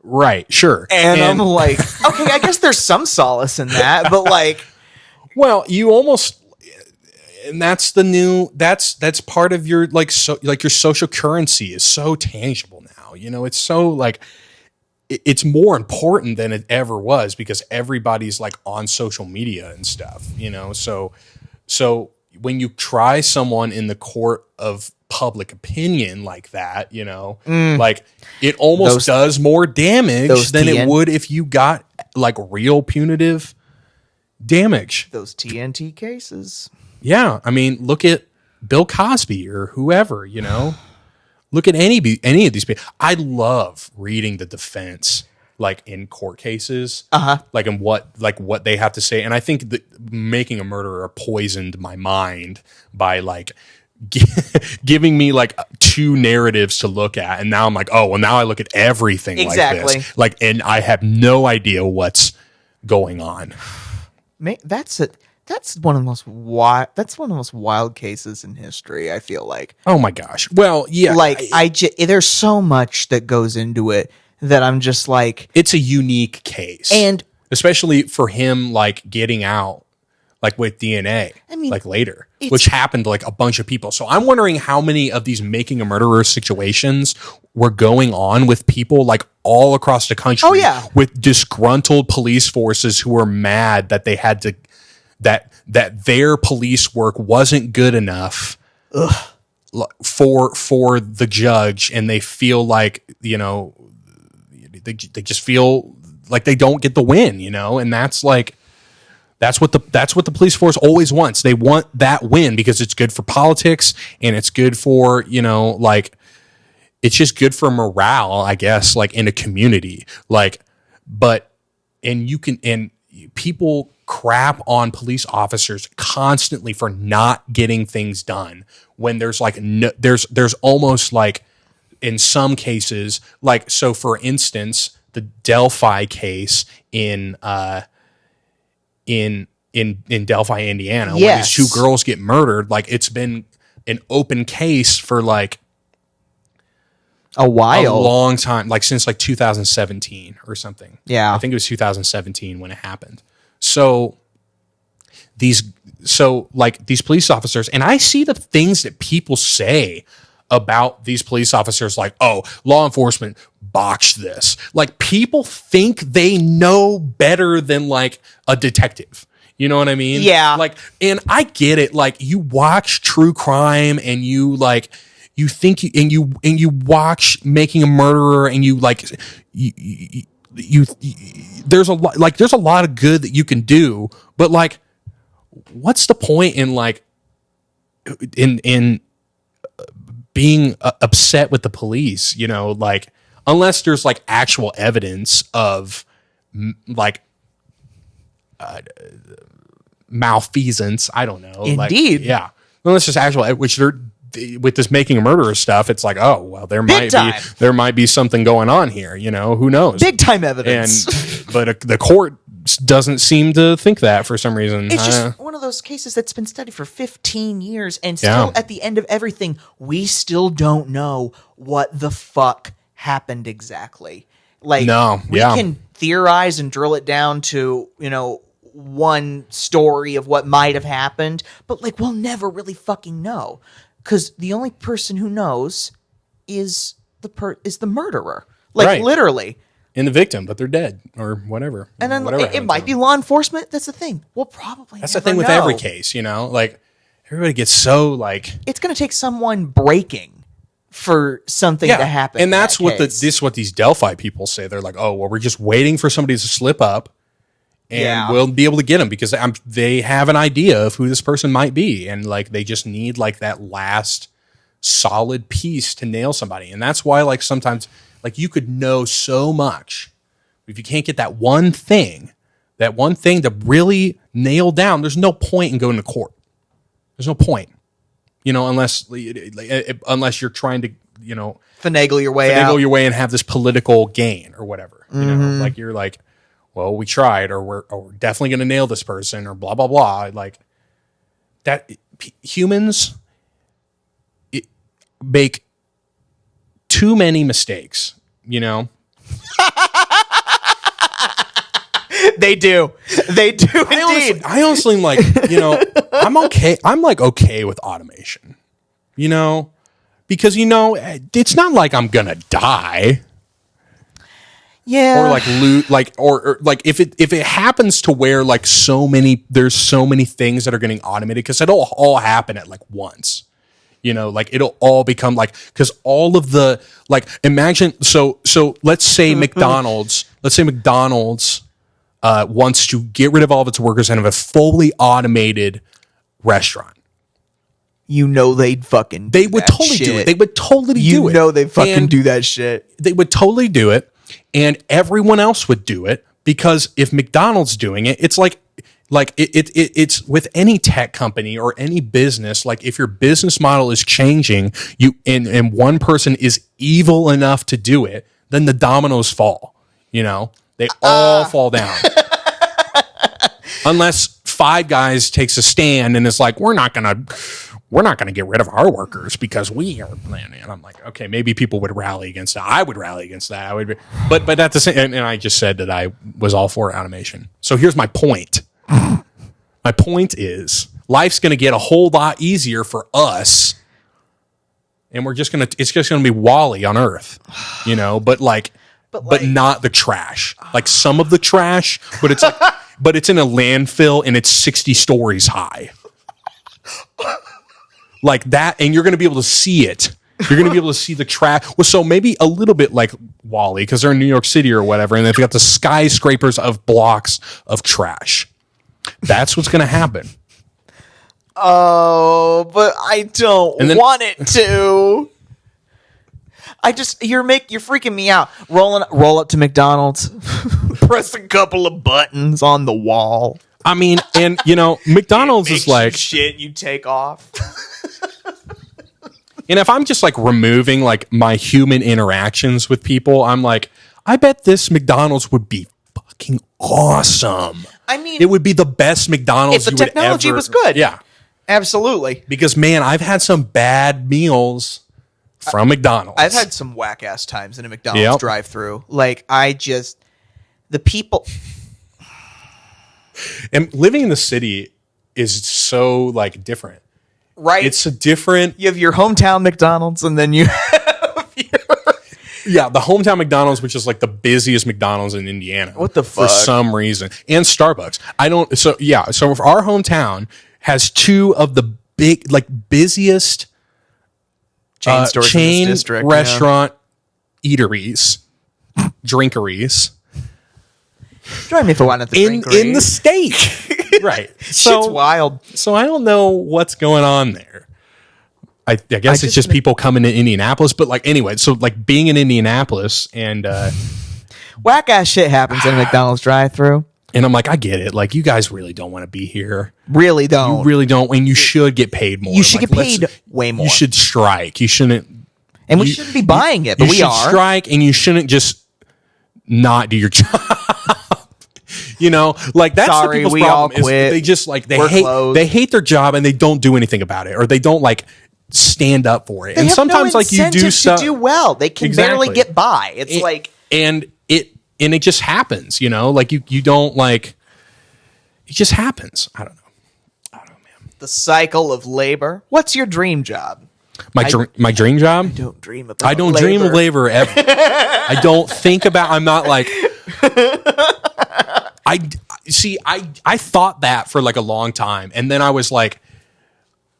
[SPEAKER 1] Right, sure.
[SPEAKER 2] And I'm like, okay, I guess there's some solace in that, but like,
[SPEAKER 1] well, you almost, and that's part of your your social currency is so tangible now. You know, it's so like, it's more important than it ever was because everybody's like on social media and stuff, you know? So when you try someone in the court of public opinion like that, you know, like it almost does more damage than it would if you got like real punitive damage.
[SPEAKER 2] Those TNT cases.
[SPEAKER 1] Yeah. I mean, look at Bill Cosby or whoever, you know, look at any of these people. I love reading the defense like in court cases, like in what they have to say. And I think that Making a Murderer poisoned my mind by like giving me like two narratives to look at. And now I'm like, oh, well, now I look at everything like this. Like, and I have no idea what's going on.
[SPEAKER 2] That's one of the most wild cases in history, I feel like.
[SPEAKER 1] Oh my gosh. Well, yeah.
[SPEAKER 2] Like there's so much that goes into it that I'm just like,
[SPEAKER 1] it's a unique case.
[SPEAKER 2] And
[SPEAKER 1] especially for him, like getting out, like with DNA, I mean, like later, which happened to like a bunch of people. So I'm wondering how many of these Making a Murderer situations were going on with people like all across the country.
[SPEAKER 2] Oh, yeah.
[SPEAKER 1] With disgruntled police forces who were mad that they had to, that their police work wasn't good enough for the judge. And they feel like, you know, they just feel like they don't get the win, you know? And that's like, that's what the police force always wants. They want that win because it's good for politics and it's good for, you know, like, it's just good for morale, I guess, like in a community. Like, but, and you can, and people crap on police officers constantly for not getting things done when there's like there's almost like in some cases, like, so for instance, the Delphi case in Delphi, Indiana, where these two girls get murdered, like it's been an open case for like
[SPEAKER 2] a
[SPEAKER 1] long time, like since like 2017 or something.
[SPEAKER 2] Yeah.
[SPEAKER 1] I think it was 2017 when it happened. So these police officers, and I see the things that people say about these police officers, like, oh, law enforcement botched this. Like, people think they know better than like a detective. You know what I mean?
[SPEAKER 2] Yeah.
[SPEAKER 1] Like, and I get it. Like, you watch true crime and you like, you think you watch Making a Murderer and you like, there's a lot of good that you can do, but like, what's the point in like, in being upset with the police, you know, like, unless there's like actual evidence of like malfeasance. I don't know.
[SPEAKER 2] Indeed.
[SPEAKER 1] Like, yeah. Unless there's actual, which they're, with this Making a Murderer stuff, it's like, oh, well, there might be something going on here, you know, who knows?
[SPEAKER 2] Big time evidence.
[SPEAKER 1] But the court doesn't seem to think that for some reason.
[SPEAKER 2] It's just one of those cases that's been studied for 15 years, and still at the end of everything, we still don't know what the fuck happened exactly. Like, we can theorize and drill it down to, you know, one story of what might have happened, but like, we'll never really fucking know, because the only person who knows is the murderer. Like,
[SPEAKER 1] right.
[SPEAKER 2] Literally.
[SPEAKER 1] And the victim, but they're dead or whatever.
[SPEAKER 2] And then it might be law enforcement. That's the thing. We'll probably
[SPEAKER 1] That's
[SPEAKER 2] never
[SPEAKER 1] the thing with
[SPEAKER 2] know.
[SPEAKER 1] every case, you know? Like, everybody gets so like,
[SPEAKER 2] it's going to take someone breaking for something to happen.
[SPEAKER 1] And that's what what these Delphi people say. They're like, oh, well, we're just waiting for somebody to slip up and we'll be able to get them because they have an idea of who this person might be. And like, they just need like that last solid piece to nail somebody. And that's why like sometimes like you could know so much, if you can't get that one thing to really nail down, there's no point in going to court. There's no point, you know, unless you're trying to, you know,
[SPEAKER 2] finagle your way
[SPEAKER 1] and have this political gain or whatever. You know, like you're like, well, we tried, or we're definitely going to nail this person, or blah blah blah. Like that, humans make too many mistakes. You know.
[SPEAKER 2] They do indeed.
[SPEAKER 1] I honestly like, you know, I'm okay. I'm like okay with automation, you know, because, you know, it's not like I'm going to die.
[SPEAKER 2] Yeah.
[SPEAKER 1] Or like loot, like, or like if it happens to where like there's so many things that are getting automated, because it'll all happen at like once. You know, like it'll all become like, because all of the, like, imagine, so let's say McDonald's wants to get rid of all of its workers and have a fully automated restaurant.
[SPEAKER 2] You know, they would
[SPEAKER 1] totally do it. They would totally do it.
[SPEAKER 2] You know, they fucking do that shit.
[SPEAKER 1] They would totally do it. And everyone else would do it, because if McDonald's doing it, it's like it's with any tech company or any business. Like, if your business model is changing, and one person is evil enough to do it, then the dominoes fall. You know, they all fall down. Unless Five Guys takes a stand and is like, we're not gonna get rid of our workers because we are. And I'm like, okay, maybe people would rally against that. I would rally against that. I would, but at the same, and I just said that I was all for automation. So here's my point. My point is, life's going to get a whole lot easier for us, and it's just going to be Wall-E on Earth, you know. But not the trash. Like some of the trash, but it's like, but it's in a landfill and it's 60 stories high. Like that, and you're going to be able to see it. You're going to be able to see the trash. Well, so maybe a little bit like Wall-E, because they're in New York City or whatever, and they've got the skyscrapers of blocks of trash. That's what's going to happen.
[SPEAKER 2] Oh, but I don't want it to. You're freaking me out. Roll up to McDonald's, press a couple of buttons on the wall.
[SPEAKER 1] I mean, and McDonald's is like
[SPEAKER 2] shit. You take off.
[SPEAKER 1] And if I'm just like removing like my human interactions with people, I'm like, I bet this McDonald's would be fucking awesome.
[SPEAKER 2] I mean,
[SPEAKER 1] it would be the best McDonald's
[SPEAKER 2] if the technology was good.
[SPEAKER 1] Yeah.
[SPEAKER 2] Absolutely.
[SPEAKER 1] Because man, I've had some bad meals from McDonald's.
[SPEAKER 2] I've had some whack ass times in a McDonald's drive-through. Like the people.
[SPEAKER 1] And living in the city is so like different.
[SPEAKER 2] Right.
[SPEAKER 1] It's a different.
[SPEAKER 2] You have your hometown McDonald's, and then you have
[SPEAKER 1] Yeah, the hometown McDonald's, which is like the busiest McDonald's in Indiana.
[SPEAKER 2] What the fuck?
[SPEAKER 1] For some reason. And Starbucks. So our hometown has two of the busiest
[SPEAKER 2] chain stores in this district,
[SPEAKER 1] restaurant eateries, drinkeries.
[SPEAKER 2] Join me for one at the drinkery.
[SPEAKER 1] In the state. Right.
[SPEAKER 2] Shit's wild.
[SPEAKER 1] So I don't know what's going on there. I guess it's just people coming to Indianapolis. But like anyway, so like being in Indianapolis and
[SPEAKER 2] whack ass shit happens in a McDonald's drive-through.
[SPEAKER 1] And I'm like, I get it. Like you guys really don't want to be here.
[SPEAKER 2] Really don't.
[SPEAKER 1] You really don't. And you should get paid more.
[SPEAKER 2] You should get paid way more.
[SPEAKER 1] You should strike. You shouldn't.
[SPEAKER 2] And we shouldn't be buying it, but we are.
[SPEAKER 1] You should strike, and you shouldn't just not do your job. Like that's the people's problem. Is they just like they hate their job and they don't do anything about it, or they don't like stand up for it.
[SPEAKER 2] They
[SPEAKER 1] and
[SPEAKER 2] have
[SPEAKER 1] sometimes
[SPEAKER 2] no
[SPEAKER 1] like you do stuff
[SPEAKER 2] to do well. They can barely get by. It's like
[SPEAKER 1] it just happens. Like you don't like. It just happens. I don't know, man.
[SPEAKER 2] The cycle of labor. What's your dream job?
[SPEAKER 1] My dream job?
[SPEAKER 2] I don't dream about
[SPEAKER 1] I don't
[SPEAKER 2] labor.
[SPEAKER 1] dream of labor ever. I don't think about. I'm not like. I thought that for like a long time, and then I was like,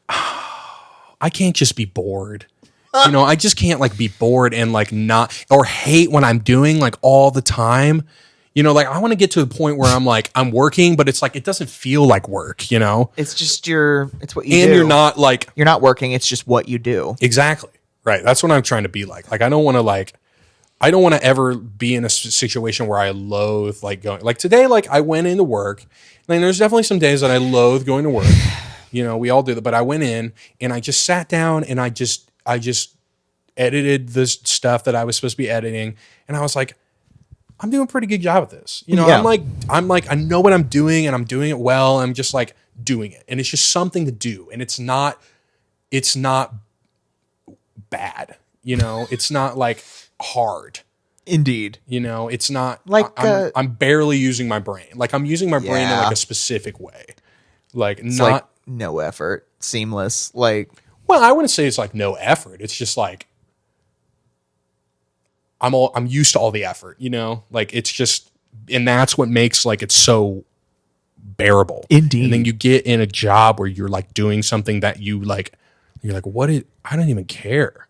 [SPEAKER 1] I can't just be bored. I just can't like be bored and like not or hate when I'm doing like all the time. Like I want to get to a point where I'm like I'm working, but it's like it doesn't feel like work.
[SPEAKER 2] It's just it's what you do.
[SPEAKER 1] And you're not like
[SPEAKER 2] you're not working. It's just what you do.
[SPEAKER 1] Exactly right. That's what I'm trying to be like. Like I don't want to ever be in a situation where I loathe like going like today. Like I went into work, and there's definitely some days that I loathe going to work. We all do that. But I went in and I just sat down and I just edited the stuff that I was supposed to be editing, and I was like, I'm doing a pretty good job at this. I'm like, I know what I'm doing and I'm doing it well. I'm just like doing it. And it's just something to do. And it's not bad. It's not like hard.
[SPEAKER 2] Indeed.
[SPEAKER 1] It's not
[SPEAKER 2] like,
[SPEAKER 1] I'm barely using my brain. Like I'm using my brain in like a specific way. Like
[SPEAKER 2] it's
[SPEAKER 1] not
[SPEAKER 2] like no effort, seamless. Like,
[SPEAKER 1] well, I wouldn't say it's like no effort. It's just like, I'm used to all the effort, like it's just, and that's what makes like it's so bearable.
[SPEAKER 2] Indeed.
[SPEAKER 1] And then you get in a job where you're like doing something that you're like, I don't even care.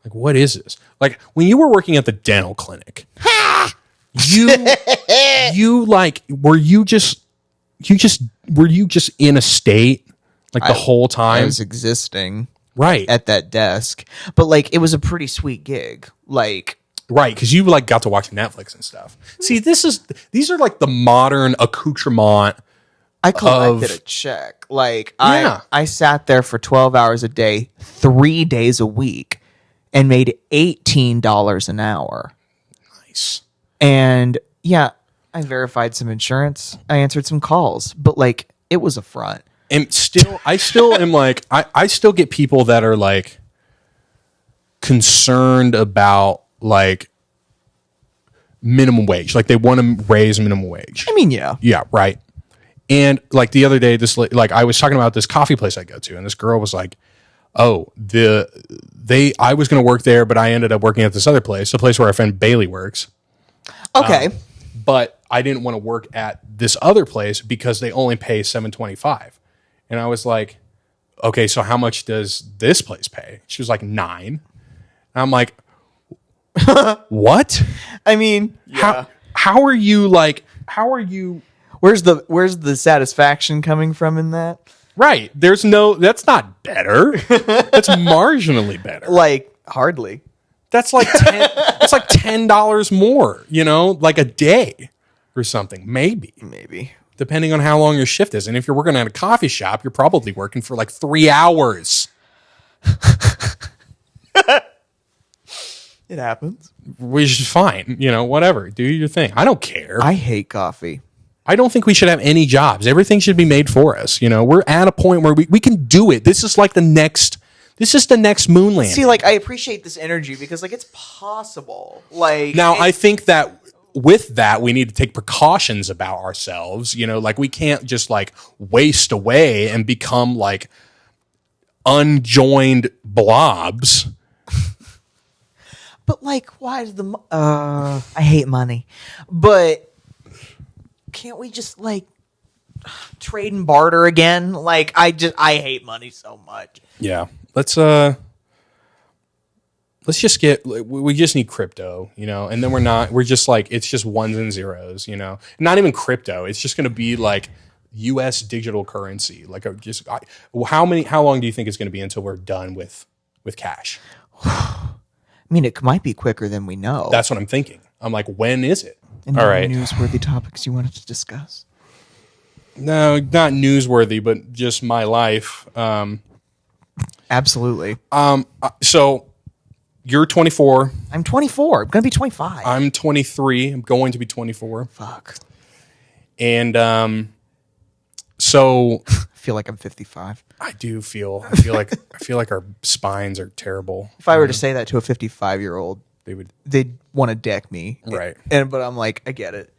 [SPEAKER 1] Like, what is this? Like when you were working at the dental clinic, you like, were you just in a state like the whole time?
[SPEAKER 2] I was existing
[SPEAKER 1] right
[SPEAKER 2] at that desk, but like it was a pretty sweet gig. Like,
[SPEAKER 1] right, because you like got to watch Netflix and stuff. See, these are like the modern accoutrement.
[SPEAKER 2] I collected a check. Like I sat there for 12 hours a day, 3 days a week, and made $18 an hour.
[SPEAKER 1] Nice.
[SPEAKER 2] And yeah, I verified some insurance. I answered some calls, but like it was a front.
[SPEAKER 1] And I still am like, I still get people that are like concerned about like minimum wage. Like they want to raise minimum wage.
[SPEAKER 2] I mean, yeah.
[SPEAKER 1] Yeah, right. And like the other day, I was talking about this coffee place I go to, and this girl was like, oh, I was going to work there, but I ended up working at this other place, the place where our friend Bailey works.
[SPEAKER 2] Okay.
[SPEAKER 1] But I didn't want to work at this other place because they only pay $7.25. And I was like, okay, so how much does this place pay? She was like $9. And I'm like, what?
[SPEAKER 2] I mean, yeah.
[SPEAKER 1] How are you?
[SPEAKER 2] Where's the satisfaction coming from in that?
[SPEAKER 1] Right. That's not better. That's marginally better.
[SPEAKER 2] Like hardly.
[SPEAKER 1] That's like $10 more, like a day or something. Maybe. depending on how long your shift is. And if you're working at a coffee shop, you're probably working for like 3 hours.
[SPEAKER 2] It happens.
[SPEAKER 1] Which is fine. Whatever. Do your thing. I don't care.
[SPEAKER 2] I hate coffee.
[SPEAKER 1] I don't think we should have any jobs. Everything should be made for us. We're at a point where we can do it. This is like the next moon landing.
[SPEAKER 2] See, like, I appreciate this energy because, like, it's possible. Like,
[SPEAKER 1] now, I think that with that, we need to take precautions about ourselves. Like, we can't just like waste away and become like unjoined blobs.
[SPEAKER 2] But like, why does I hate money, but can't we just like trade and barter again? Like, I hate money so much.
[SPEAKER 1] Yeah, let's just we just need crypto, and then we're just like, it's just ones and zeros, not even crypto. It's just going to be like US digital currency. Like, how long do you think it's going to be until we're done with cash?
[SPEAKER 2] I mean, it might be quicker than we know.
[SPEAKER 1] That's what I'm thinking. I'm like, when is it?
[SPEAKER 2] Any
[SPEAKER 1] all right.
[SPEAKER 2] Newsworthy topics you wanted to discuss?
[SPEAKER 1] No, not newsworthy, but just my life.
[SPEAKER 2] Absolutely.
[SPEAKER 1] So you're 24.
[SPEAKER 2] I'm 24. I'm going to be 25.
[SPEAKER 1] I'm 23. I'm going to be 24.
[SPEAKER 2] Fuck.
[SPEAKER 1] And so
[SPEAKER 2] I feel like I'm 55.
[SPEAKER 1] I feel like our spines are terrible.
[SPEAKER 2] If I were to say that to a 55-year-old, they'd want to deck me.
[SPEAKER 1] Right.
[SPEAKER 2] But I'm like, I get it.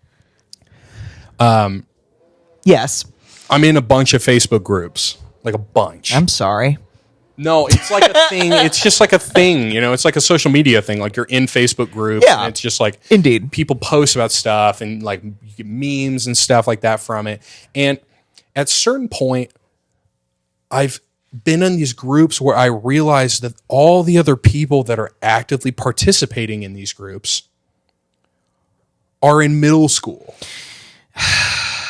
[SPEAKER 2] Yes.
[SPEAKER 1] I'm in a bunch of Facebook groups, like a bunch.
[SPEAKER 2] I'm sorry.
[SPEAKER 1] No, it's like a thing. It's just like a thing, It's like a social media thing. Like, you're in Facebook groups.
[SPEAKER 2] Yeah.
[SPEAKER 1] And it's just like,
[SPEAKER 2] indeed,
[SPEAKER 1] people post about stuff and like you get memes and stuff like that from it. And at a certain point, I've been in these groups where I realize that all the other people that are actively participating in these groups are in middle school.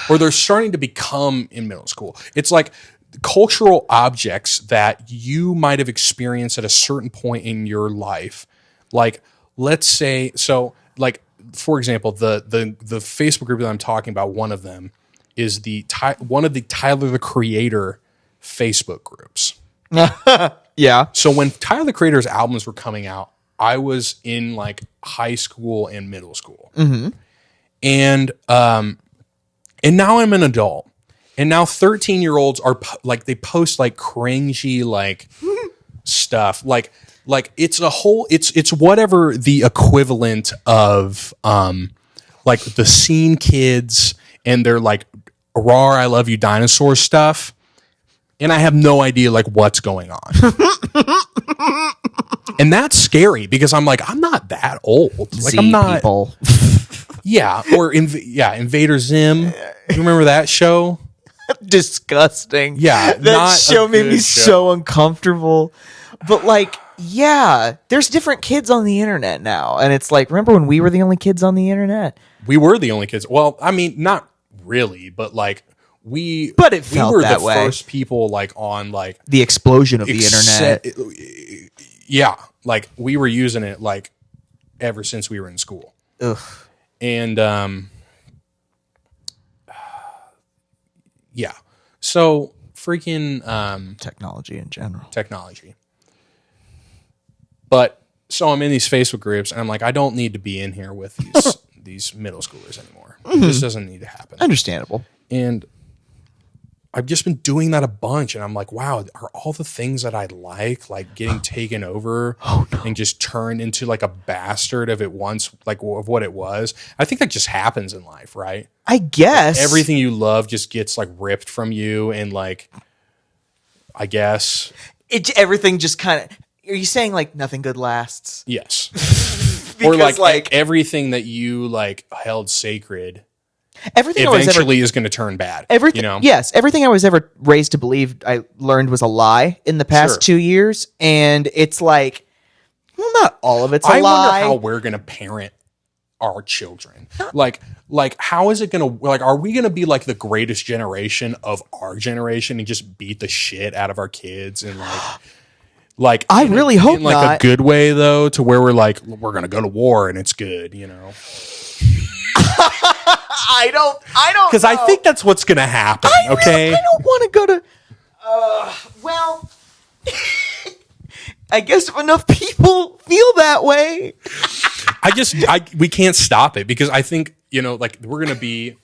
[SPEAKER 1] Or they're starting to become in middle school. It's like cultural objects that you might have experienced at a certain point in your life. Like, let's say, so like, for example, the Facebook group that I'm talking about, one of them is one of the Tyler the Creator Facebook groups.
[SPEAKER 2] Yeah.
[SPEAKER 1] So when Tyler the Creator's albums were coming out, I was in like high school and middle school.
[SPEAKER 2] Mm-hmm.
[SPEAKER 1] And now I'm an adult. And now 13-year-olds are like, they post like cringy like stuff. Like it's it's whatever the equivalent of like the Scene Kids and their like raw I love you dinosaur stuff. And I have no idea like what's going on. And that's scary because I'm like, I'm not that old. Like, I'm not
[SPEAKER 2] people.
[SPEAKER 1] Yeah, or Invader Zim. You remember that show?
[SPEAKER 2] Disgusting.
[SPEAKER 1] Yeah,
[SPEAKER 2] that show made me so uncomfortable. But like, yeah, there's different kids on the internet now, and it's like, remember when we were the only kids on the internet?
[SPEAKER 1] We were the only kids. Well, I mean, not really, but like
[SPEAKER 2] But it felt
[SPEAKER 1] we were
[SPEAKER 2] that
[SPEAKER 1] the
[SPEAKER 2] way.
[SPEAKER 1] first people like on like
[SPEAKER 2] the explosion of the internet.
[SPEAKER 1] Yeah, like we were using it like ever since we were in school.
[SPEAKER 2] Ugh.
[SPEAKER 1] And yeah, so freaking
[SPEAKER 2] technology in general.
[SPEAKER 1] Technology. But so I'm in these Facebook groups, and I'm like, I don't need to be in here with these middle schoolers anymore. Mm-hmm. This doesn't need to happen.
[SPEAKER 2] Understandable.
[SPEAKER 1] And I've just been doing that a bunch, and I'm like, wow, are all the things that I like getting taken over and just turned into like a bastard of it once, like of what it was? I think that just happens in life, right?
[SPEAKER 2] I guess.
[SPEAKER 1] Like, everything you love just gets like ripped from you, and like, I guess
[SPEAKER 2] everything just kind of. Are you saying like nothing good lasts?
[SPEAKER 1] Yes. Or like everything that you like held sacred.
[SPEAKER 2] Everything
[SPEAKER 1] eventually is going to turn bad.
[SPEAKER 2] Everything, yes, everything I was ever raised to believe, I learned was a lie in the past 2 years, and it's like, well, not all of it's a lie. I
[SPEAKER 1] wonder how we're going to parent our children. Like, how is it going to like? Are we going to be like the greatest generation of our generation and just beat the shit out of our kids and like?
[SPEAKER 2] I really hope
[SPEAKER 1] in like
[SPEAKER 2] not.
[SPEAKER 1] A good way though, to where we're like, we're going to go to war and it's good,
[SPEAKER 2] I don't
[SPEAKER 1] Because I think that's what's going to happen. Okay.
[SPEAKER 2] I don't want to go to. Well, I guess if enough people feel that way.
[SPEAKER 1] We can't stop it because I think, like we're going to be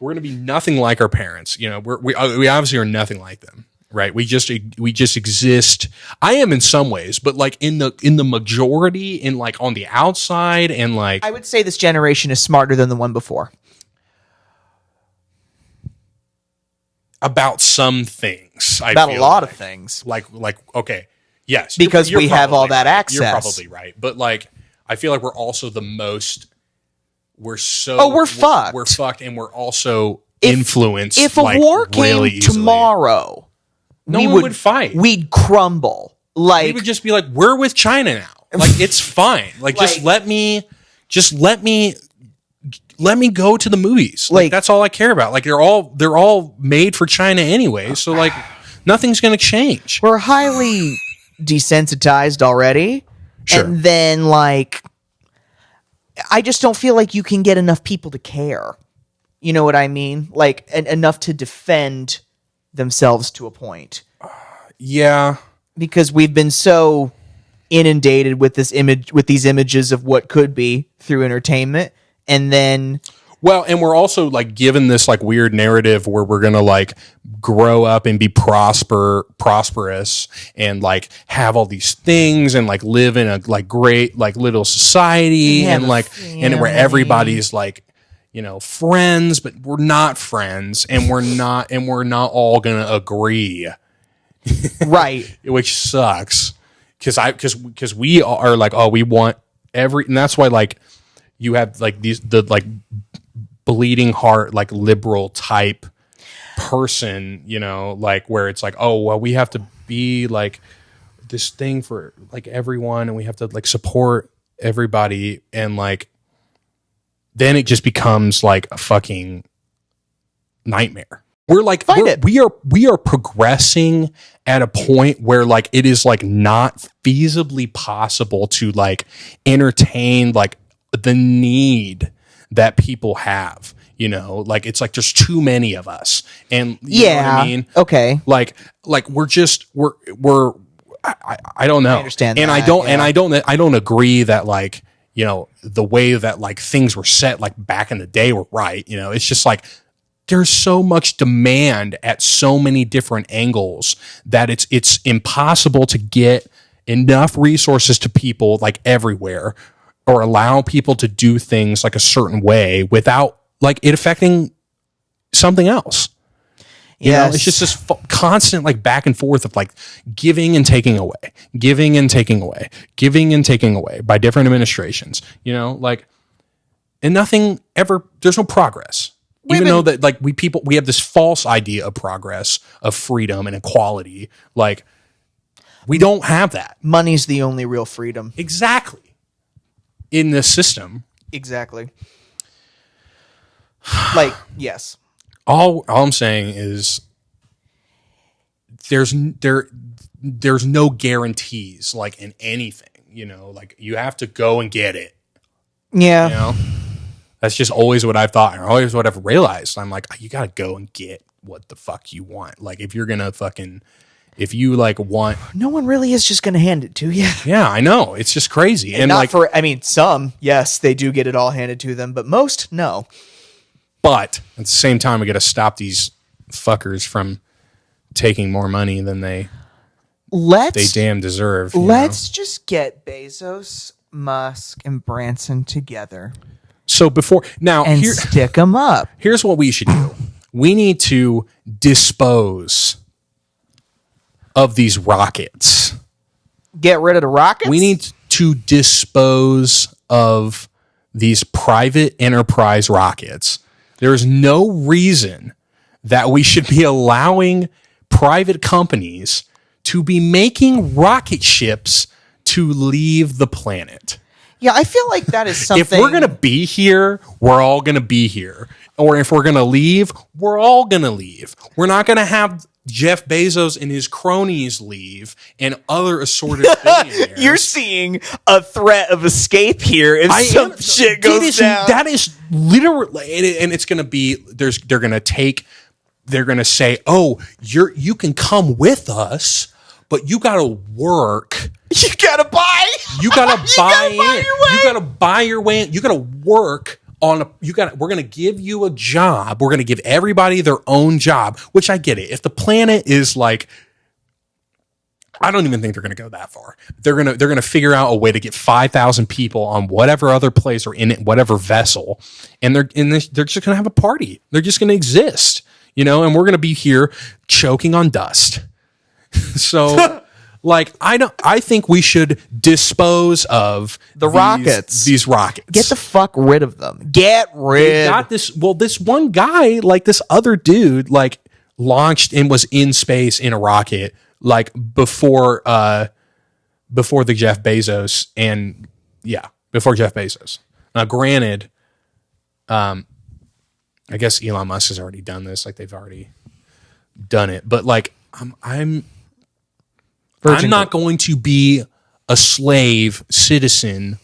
[SPEAKER 1] nothing like our parents. We obviously are nothing like them. Right. We just exist. I am in some ways, but like in the majority, in like on the outside, and like
[SPEAKER 2] I would say this generation is smarter than the one before.
[SPEAKER 1] About some things.
[SPEAKER 2] About a lot of things.
[SPEAKER 1] Like okay. Yes.
[SPEAKER 2] Because we have all that
[SPEAKER 1] right.
[SPEAKER 2] access.
[SPEAKER 1] You're probably right. But like I feel like we're also the most we're fucked. We're fucked, and we're also influenced.
[SPEAKER 2] If a war came
[SPEAKER 1] really
[SPEAKER 2] tomorrow,
[SPEAKER 1] we would fight.
[SPEAKER 2] We'd crumble. Like
[SPEAKER 1] we would just be like, we're with China now. Like it's fine. Like just let me go to the movies. Like that's all I care about. Like they're all made for China anyway. So like nothing's gonna change.
[SPEAKER 2] We're highly desensitized already.
[SPEAKER 1] Sure.
[SPEAKER 2] And then like I just don't feel like you can get enough people to care. You know what I mean? Like enough to defend themselves to a point.
[SPEAKER 1] Yeah.
[SPEAKER 2] Because we've been so inundated with these images of what could be through entertainment. And then
[SPEAKER 1] and we're also like given this like weird narrative where we're gonna like grow up and be prosperous and like have all these things and like live in a like great like little society and like and where everybody's like friends, but we're not friends, and we're not all gonna agree,
[SPEAKER 2] right?
[SPEAKER 1] Which sucks because we are like, oh, we want and that's why like you have like the like bleeding heart like liberal type person, like where it's like, oh well, we have to be like this thing for like everyone, and we have to like support everybody, and like then it just becomes like a fucking nightmare. We're like we are progressing at a point where like it is like not feasibly possible to like entertain like the need that people have, like it's like there's too many of us, and you know what I mean?
[SPEAKER 2] Okay,
[SPEAKER 1] like we're I don't know.
[SPEAKER 2] I understand,
[SPEAKER 1] and
[SPEAKER 2] that,
[SPEAKER 1] I don't agree that like the way that like things were set like back in the day were right. It's just like there's so much demand at so many different angles that it's impossible to get enough resources to people like everywhere, or allow people to do things like a certain way without like it affecting something else. It's just this constant like back and forth of like giving and taking away, giving and taking away, giving and taking away by different administrations, like, and nothing ever, there's no progress. Even though that like we have this false idea of progress, of freedom and equality. Like we don't have that.
[SPEAKER 2] Money's the only real freedom.
[SPEAKER 1] Exactly. In this system.
[SPEAKER 2] Exactly. Like, yes.
[SPEAKER 1] All I'm saying is there's no guarantees like in anything, like you have to go and get it.
[SPEAKER 2] Yeah.
[SPEAKER 1] That's just always what I've thought, or always what I've realized. I'm like, you got to go and get what the fuck you want. Like if you're going to if you like want,
[SPEAKER 2] no one really is just going to hand it to you.
[SPEAKER 1] Yeah, I know. It's just crazy. And
[SPEAKER 2] not like some, yes, they do get it all handed to them, but most, no.
[SPEAKER 1] But at the same time, we got to stop these fuckers from taking more money than they damn deserve.
[SPEAKER 2] Let's just get Bezos, Musk, and Branson together.
[SPEAKER 1] So
[SPEAKER 2] stick them up.
[SPEAKER 1] Here's what we should do. We need to dispose of these rockets.
[SPEAKER 2] Get rid of the rockets?
[SPEAKER 1] We need to dispose of these private enterprise rockets. There's no reason that we should be allowing private companies to be making rocket ships to leave the planet.
[SPEAKER 2] Yeah, I feel like that is something.
[SPEAKER 1] If we're going to be here, we're all going to be here. Or if we're going to leave, we're all going to leave. We're not going to have Jeff Bezos and his cronies leave and other assorted billionaires.
[SPEAKER 2] You're seeing a threat of escape here if shit goes down.
[SPEAKER 1] That is literally, and it's going to be, they're going to say, oh, you can come with us, but you got to work.
[SPEAKER 2] You got to buy.
[SPEAKER 1] You got to buy in. You got to buy your way in. You got to work. We're going to give you a job. We're going to give everybody their own job, which I get it. If the planet is like, I don't even think they're going to go that far. They're going to figure out a way to get 5,000 people on whatever other place or in it, whatever vessel. And they're just going to have a party. They're just going to exist, and we're going to be here choking on dust. So I think we should dispose of
[SPEAKER 2] rockets.
[SPEAKER 1] These rockets.
[SPEAKER 2] Get the fuck rid of them. Get rid.
[SPEAKER 1] This one guy, this other dude, launched and was in space in a rocket, before the Jeff Bezos before Jeff Bezos. Now, granted, I guess Elon Musk has already done this. They've already done it, but I'm not going to be a slave citizen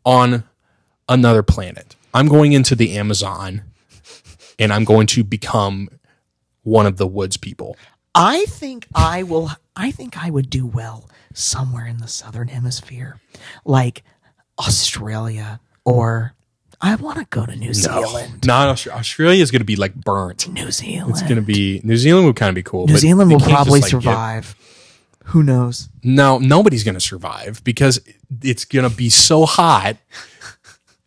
[SPEAKER 1] on another planet. I'm going into the Amazon and I'm going to become one of the woods people.
[SPEAKER 2] I think I would do well somewhere in the southern hemisphere, like Australia, or I want to go to New Zealand.
[SPEAKER 1] Not Australia. Australia is going to be burnt.
[SPEAKER 2] New Zealand.
[SPEAKER 1] It's going to be, New Zealand would kind of be cool.
[SPEAKER 2] New Zealand will probably survive. Who knows?
[SPEAKER 1] No, nobody's going to survive because it's going to be so hot.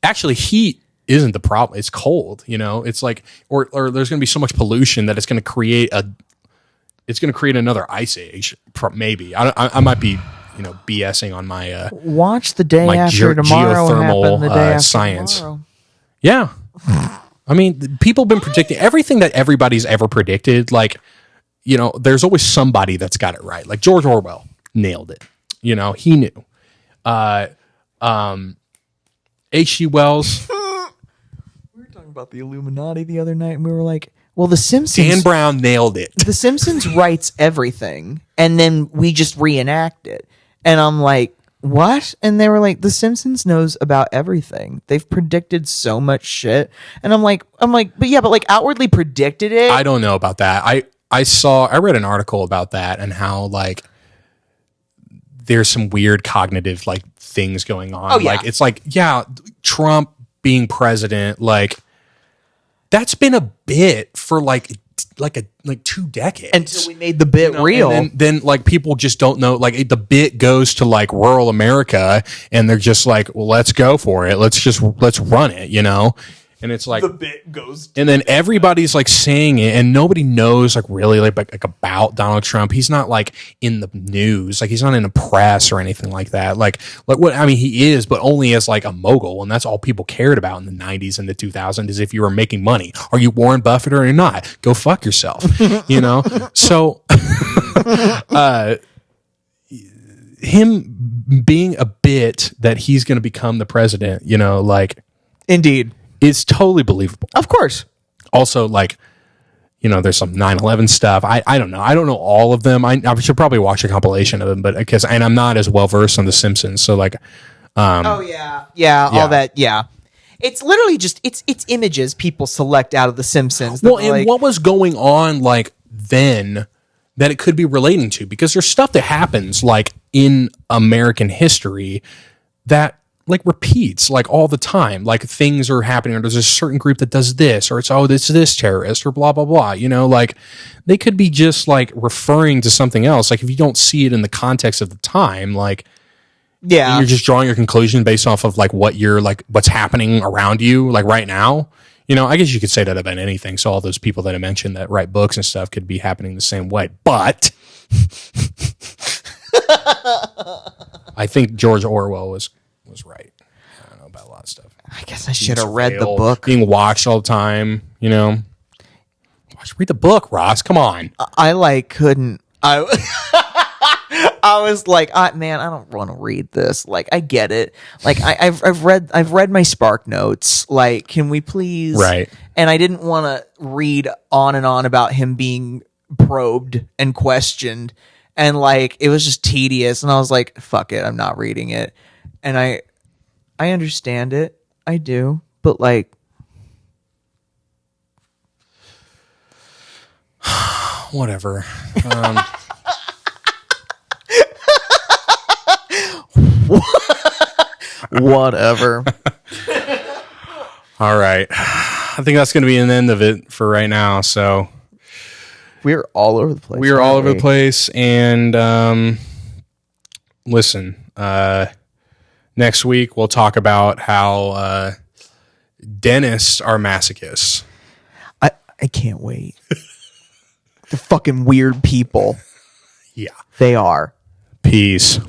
[SPEAKER 1] Actually, heat isn't the problem. It's cold, It's or there's going to be so much pollution that it's going to create another ice age. Maybe I might be, BSing on my
[SPEAKER 2] watch the day after tomorrow
[SPEAKER 1] geothermal
[SPEAKER 2] the day after
[SPEAKER 1] science.
[SPEAKER 2] Tomorrow.
[SPEAKER 1] Yeah, I mean, people have been predicting everything that everybody's ever predicted. There's always somebody that's got it right. George Orwell nailed it. He knew. H.G. Wells.
[SPEAKER 2] We were talking about the Illuminati the other night, and we were like, well, The Simpsons.
[SPEAKER 1] Dan Brown nailed it.
[SPEAKER 2] The Simpsons writes everything, and then we just reenact it. And I'm like, what? And they were like, The Simpsons knows about everything. They've predicted so much shit. And I'm like, but outwardly predicted it.
[SPEAKER 1] I don't know about that. I read an article about that and how there's some weird cognitive things going on.
[SPEAKER 2] Oh, yeah.
[SPEAKER 1] Trump being president, that's been a bit for 2 decades
[SPEAKER 2] until we made the bit real.
[SPEAKER 1] And then people just don't know. The bit goes to rural America, and they're just well, let's go for it. Let's run it. And it's
[SPEAKER 2] the bit goes
[SPEAKER 1] and then everybody's saying it, and nobody knows really about Donald Trump. He's not in the news, he's not in the press or anything like that. What I mean, he is, but only as a mogul, and that's all people cared about in the 90s and the 2000s is if you were making money. Are you Warren Buffett or not? Go fuck yourself. So him being a bit that he's going to become the president,
[SPEAKER 2] indeed.
[SPEAKER 1] It's totally believable.
[SPEAKER 2] Of course.
[SPEAKER 1] Also, there's some 9/11 stuff. I don't know. I don't know all of them. I should probably watch a compilation of them, but and I'm not as well versed on The Simpsons. So
[SPEAKER 2] all that. Yeah. It's literally just it's images people select out of The Simpsons.
[SPEAKER 1] Well, and what was going on then that it could be relating to? Because there's stuff that happens in American history that repeats all the time. Things are happening, or there's a certain group that does this, or it's this terrorist, or blah blah blah. They could be just referring to something else. If you don't see it in the context of the time, you're just drawing your conclusion based off of what you're what's happening around you right now. I guess you could say that about anything. So all those people that I mentioned that write books and stuff could be happening the same way, but I think George Orwell was right. I don't know about a lot of stuff.
[SPEAKER 2] I guess I should have read the book.
[SPEAKER 1] Being watched all the time, Read the book, Ross. Come on.
[SPEAKER 2] I couldn't. I was like, man, I don't want to read this. I get it. I've read my Spark Notes. Can we please?
[SPEAKER 1] Right.
[SPEAKER 2] And I didn't want to read on and on about him being probed and questioned, and like it was just tedious, and I was like, fuck it, I'm not reading it. And I understand it, I do, but like
[SPEAKER 1] whatever.
[SPEAKER 2] Whatever.
[SPEAKER 1] All right. I think that's going to be an end of it for right now. So
[SPEAKER 2] We're all over the place.
[SPEAKER 1] we are all over the place. And listen, next week we'll talk about how dentists are masochists.
[SPEAKER 2] I can't wait. The fucking weird people.
[SPEAKER 1] Yeah.
[SPEAKER 2] They are.
[SPEAKER 1] Peace.